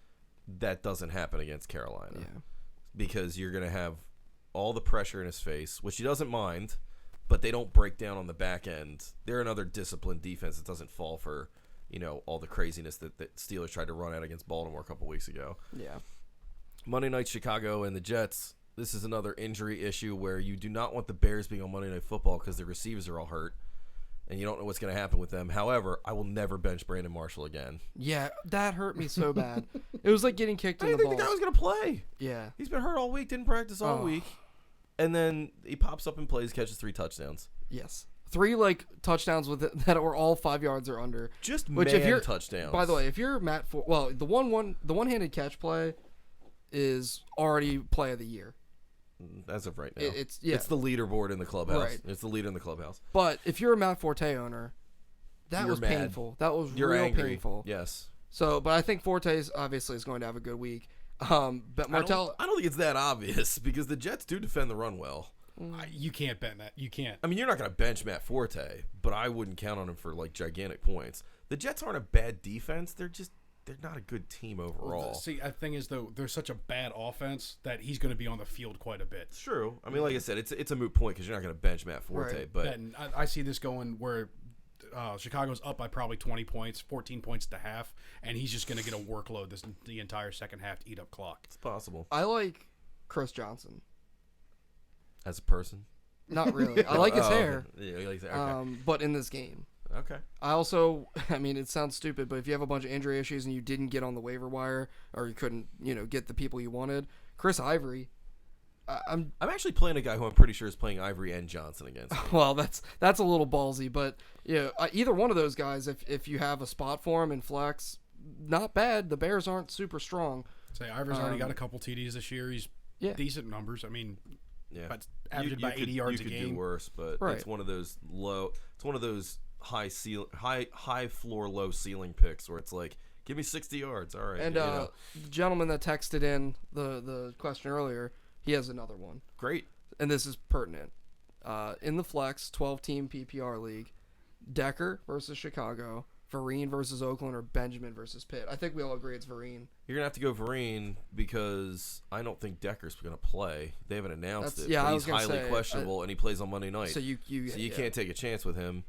S2: That doesn't happen against Carolina.
S1: Yeah.
S2: Because you're going to have all the pressure in his face, which he doesn't mind, but they don't break down on the back end. They're another disciplined defense that doesn't fall for, all the craziness that Steelers tried to run out against Baltimore a couple weeks ago.
S1: Yeah.
S2: Monday night, Chicago and the Jets. this is another injury issue where you do not want the Bears being on Monday Night Football because the receivers are all hurt, and you don't know what's going to happen with them. However, I will never bench Brandon Marshall again.
S1: Yeah, that hurt me so bad. It was like getting kicked
S2: I
S1: in
S2: didn't
S1: the
S2: think the
S1: balls.
S2: guy was going to play.
S1: Yeah.
S2: He's been hurt all week, didn't practice all week, and then he pops up and plays, catches 3 touchdowns.
S1: Yes. 3 like touchdowns with it that were all 5 yards or under.
S2: Just
S1: Which
S2: man
S1: if you're,
S2: touchdowns.
S1: By the way, if you're Matt For, well, the one-handed catch play is already play of the year.
S2: As of right now,
S1: It's
S2: the leaderboard in the clubhouse.
S1: Right.
S2: It's the leader in the clubhouse.
S1: But if you're a Matt Forte owner, that
S2: You're
S1: was
S2: mad.
S1: painful. That was
S2: You're
S1: real
S2: angry.
S1: painful.
S2: Yes.
S1: So, but I think Forte's obviously is going to have a good week. But Martell,
S2: I don't think it's that obvious because the Jets do defend the run well.
S3: You can't bet that. You can't.
S2: I mean, you're not going to bench Matt Forte, but I wouldn't count on him for like gigantic points. The Jets aren't a bad defense. They're not a good team overall.
S3: See, the thing is, though, they're such a bad offense that he's going to be on the field quite a bit.
S2: It's true. I mean, like I said, it's a moot point because you're not going to bench Matt Forte.
S1: Right.
S2: But
S3: And I see this going where Chicago's up by probably 20 points, 14 points at the half, and he's just going to get a workload the entire second half to eat up clock.
S2: it's possible
S1: I like Chris Johnson.
S2: as a person.
S1: Not really. I like his hair.
S2: Okay. Yeah, you like his hair. Okay.
S1: But in this game.
S2: Okay.
S1: I also, I mean, it sounds stupid, but if you have a bunch of injury issues and you didn't get on the waiver wire or you couldn't, get the people you wanted, Chris Ivory, I'm
S2: actually playing a guy who I'm pretty sure is playing Ivory and Johnson against me.
S1: well, that's a little ballsy, but either one of those guys, if you have a spot for him in flex, not bad. The Bears aren't super strong.
S3: Say, Ivor's already got a couple TDs this year. He's decent numbers. I mean,
S2: Yeah.
S3: but averaging about 80 yards a game.
S2: You could do worse, but
S1: Right.
S2: it's one of those high floor, low ceiling picks where it's like, give me 60 yards. All right.
S1: And the gentleman that texted in the question earlier, he has another one.
S2: Great.
S1: And this is pertinent. In the flex 12-team PPR league, Decker versus Chicago, Vereen versus Oakland, or Benjamin versus Pitt. I think we all agree it's Vereen.
S2: You're going to have to go Vereen because I don't think Decker's going to play. They haven't announced it.
S1: Yeah,
S2: but
S1: I
S2: he's
S1: was gonna
S2: highly
S1: say,
S2: questionable, and he plays on Monday night.
S1: So you
S2: can't take a chance with him.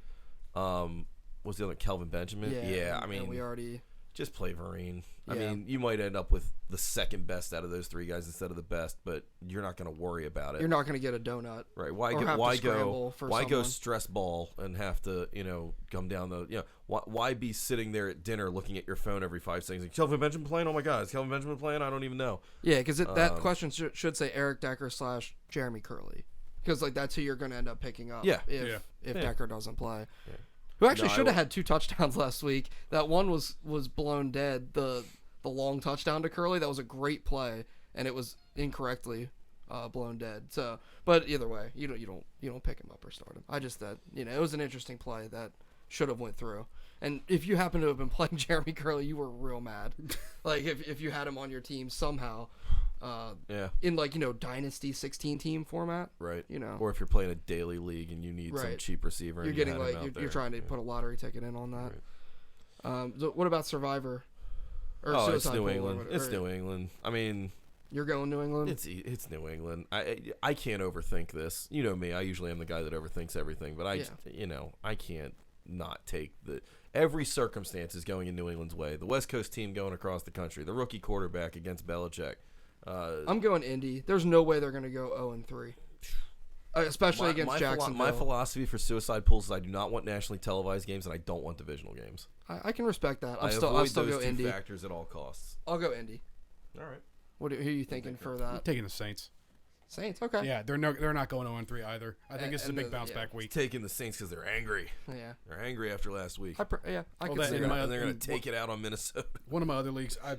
S2: What's the other? Kelvin Benjamin? Yeah, I mean,
S1: we already
S2: just play Vereen. I
S1: Yeah.
S2: mean, you might end up with the second best out of those 3 guys instead of the best, but you're not going to worry about it.
S1: you're not going to get a donut.
S2: Right?
S1: or have to scramble for
S2: Why go
S1: someone.
S2: stress ball and have to come down the why be sitting there at dinner looking at your phone every 5 seconds? Like, Kelvin Benjamin playing? Oh my God, is Kelvin Benjamin playing? I don't even know.
S1: Yeah, because that question should say Eric Decker / Jeremy Curley, because like that's who you're going to end up picking up.
S2: Yeah.
S1: If
S2: Yeah.
S1: Decker doesn't play. Yeah. Who actually should have had 2 touchdowns last week. That one was blown dead. The long touchdown to Curley, that was a great play, and it was incorrectly blown dead. So, but either way, you don't pick him up or start him. I just it was an interesting play that should have went through. And if you happen to have been playing Jeremy Curley, you were real mad. Like if you had him on your team somehow. In Dynasty 16 team format.
S2: Right.
S1: Or
S2: Or if you're playing a daily league and you need some
S1: Right.
S2: cheap receiver,
S1: you're
S2: and
S1: getting
S2: you had him out
S1: you're
S2: there.
S1: trying to put a lottery ticket in on that.
S2: Right.
S1: So what about Survivor? Or
S2: Oh, it's
S1: Suicide
S2: New
S1: Pool or
S2: England.
S1: whatever.
S2: It's New England. I mean,
S1: You're going New England?
S2: it's New England. I can't overthink this. You know me. I usually am the guy that overthinks everything, but I can't not take every circumstance is going in New England's way. The West Coast team going across the country. The rookie quarterback against Belichick.
S1: I'm going Indy. There's no way they're going to go 0-3. Especially against Jacksonville.
S2: My philosophy for Suicide Pools is I do not want nationally televised games and I don't want divisional games.
S1: I can respect that. I'll
S2: avoid
S1: still
S2: those
S1: go
S2: 2
S1: Indy.
S2: factors at all costs.
S1: I'll go Indy.
S2: All right.
S1: Who are you thinking for
S3: I'm
S1: that?
S3: taking the Saints.
S1: Saints, okay.
S3: Yeah, they're not going 0-3 either. I think this is a big bounce back week.
S2: Taking the Saints because they're angry.
S1: Yeah.
S2: They're angry after last week.
S1: I could
S3: that-
S1: see
S3: in
S1: that.
S3: my-
S2: And they're going to take it out on Minnesota.
S3: One of my other leagues, I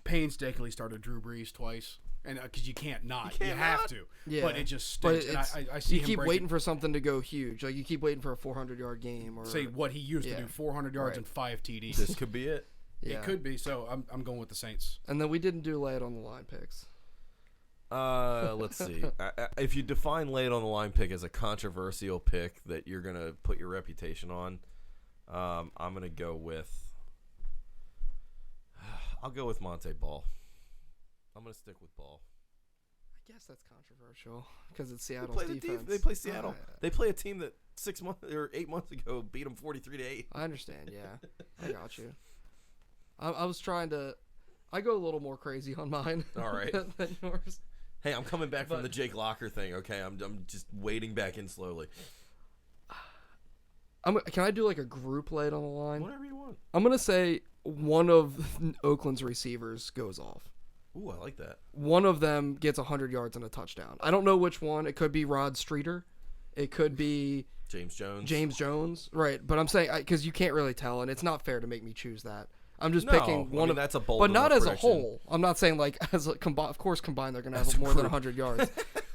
S3: painstakingly started Drew Brees twice, and because you can't not, you have to.
S1: Yeah.
S3: But it just
S1: But
S3: stinks. And I see
S1: you
S3: him
S1: keep
S3: breaking-
S1: waiting for something to go huge. Like you keep waiting for a 400-yard game or
S3: say what he used to do, 400 yards
S1: Right.
S3: and 5 TDs.
S2: This could be it.
S1: Yeah.
S3: It could be. So I'm going with the Saints.
S1: And then we didn't do lay it on the line picks.
S2: Let's see. If you define late on the line pick as a controversial pick that you're going to put your reputation on, I'm going to go with. I'll go with Monte Ball. I'm going to stick with Ball.
S1: I guess that's controversial because it's Seattle's defense.
S2: They play Seattle.
S1: Yeah.
S2: They play a team that 6 months or 8 months ago beat them 43-8.
S1: I understand. Yeah, I got you. I was trying to. I go a little more crazy on mine.
S2: All right.
S1: than yours.
S2: Hey, I'm coming back from the Jake Locker thing. Okay, I'm just wading back in slowly.
S1: Can I do like a group late on the line?
S2: Whatever you want.
S1: I'm gonna say one of Oakland's receivers goes off.
S2: Ooh, I like that.
S1: One of them gets 100 yards and a touchdown. I don't know which one. It could be Rod Streeter. It could be
S2: James Jones.
S1: Right, but I'm saying because you can't really tell, and it's not fair to make me choose that. I'm just
S2: No,
S1: picking
S2: I
S1: one
S2: mean,
S1: of,
S2: that's a bold
S1: but not
S2: enough
S1: as
S2: prediction.
S1: a whole. I'm not saying like as a of course combined they're gonna
S2: As
S1: have
S2: a
S1: more than
S2: group.
S1: 100 yards,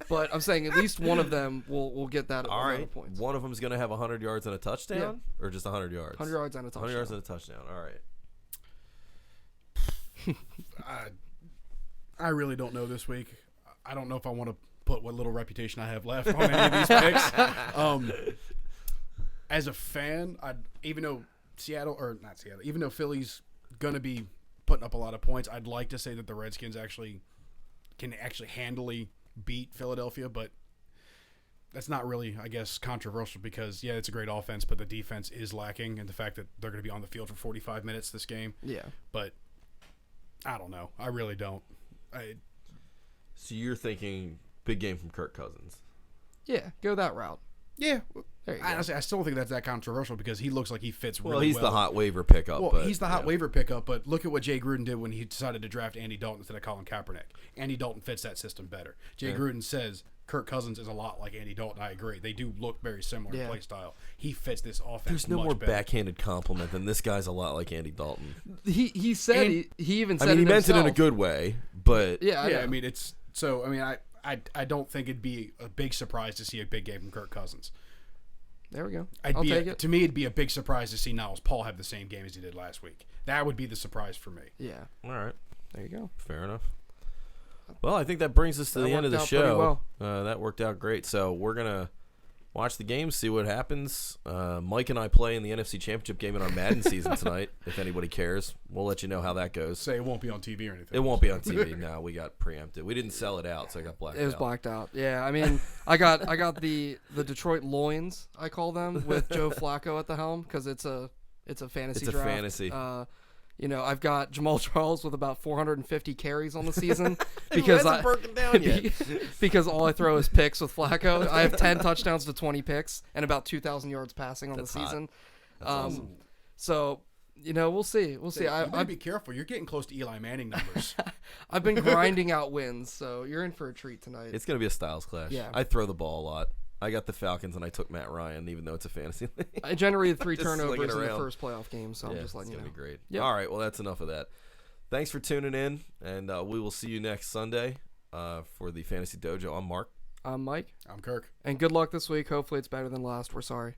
S1: but I'm saying at least one of them will get that
S2: All
S1: amount
S2: right.
S1: of points.
S2: One of them's gonna have 100 yards and a touchdown, or just 100 yards.
S1: 100 yards and a touchdown.
S2: 100 yards and a touchdown. All right.
S3: I really don't know this week. I don't know if I want to put what little reputation I have left on any of these picks. As a fan, even though Philly's gonna be putting up a lot of points, I'd like to say that the Redskins can handily beat Philadelphia, but that's not really, I guess, controversial because it's a great offense, but the defense is lacking, and the fact that they're going to be on the field for 45 minutes this game.
S1: Yeah,
S3: but I don't know. I really don't.
S2: So you're thinking big game from Kirk Cousins?
S1: yeah, go that route.
S3: Yeah,
S1: There you go.
S3: honestly, I still don't think that's that controversial because he looks like he fits really well.
S2: Well, he's the hot waiver pickup.
S3: Well,
S2: but,
S3: he's the hot waiver pickup, but look at what Jay Gruden did when he decided to draft Andy Dalton instead of Colin Kaepernick. Andy Dalton fits that system better. Jay Gruden says Kirk Cousins is a lot like Andy Dalton. I agree. They do look very similar in play style. He fits this offense
S2: There's no
S3: much
S2: more
S3: better.
S2: backhanded compliment than this guy's a lot like Andy Dalton.
S1: He said he even said
S2: I mean, he meant it in a
S1: himself.
S2: good way, but
S1: Yeah,
S3: Yeah, I mean, I don't think it'd be a big surprise to see a big game from Kirk Cousins.
S1: There we go.
S3: I'll
S1: take it.
S3: To me, it'd be a big surprise to see Niles Paul have the same game as he did last week. That would be the surprise for me.
S1: Yeah,
S2: all right,
S1: there you go.
S2: fair enough. Well, I think that brings us to
S1: That
S2: the end of the
S1: worked out pretty
S2: show.
S1: well.
S2: That worked out great. So we're gonna watch the game, see what happens. Mike and I play in the NFC Championship game in our Madden season tonight. If anybody cares, we'll let you know how that goes.
S3: Say it won't be on TV or anything.
S2: It won't be on TV. No, we got preempted. We didn't sell it out, so I got blacked out.
S1: It was blacked out. Yeah, I mean, I got the Detroit Loins, I call them, with Joe Flacco at the helm because it's a fantasy
S2: It's a
S1: draft.
S2: fantasy.
S1: I've got Jamal Charles with about 450 carries on the season
S2: It
S1: because
S2: hasn't broken down yet.
S1: because all I throw is picks with Flacco. I have 10 touchdowns to 20 picks and about 2,000 yards passing on
S2: That's
S1: the
S2: hot.
S1: season.
S2: That's awesome.
S1: So, we'll see. We'll see.
S3: You
S1: I
S3: better be careful. You're getting close to Eli Manning numbers.
S1: I've been grinding out wins, so you're in for a treat tonight.
S2: It's going to be a styles clash.
S1: Yeah.
S2: I throw the ball a lot. I got the Falcons, and I took Matt Ryan, even though it's a fantasy league.
S1: I generated 3
S2: Just slinging
S1: turnovers in the
S2: around.
S1: first playoff game, so I'm
S2: Yeah,
S1: just letting
S2: it's
S1: you
S2: going
S1: know.
S2: to be great.
S1: Yep.
S2: All right, well, that's enough of that. Thanks for tuning in, and we will see you next Sunday for the Fantasy Dojo. I'm Mark.
S1: I'm Mike,
S3: I'm Kirk.
S1: and good luck this week. Hopefully it's better than last. We're sorry.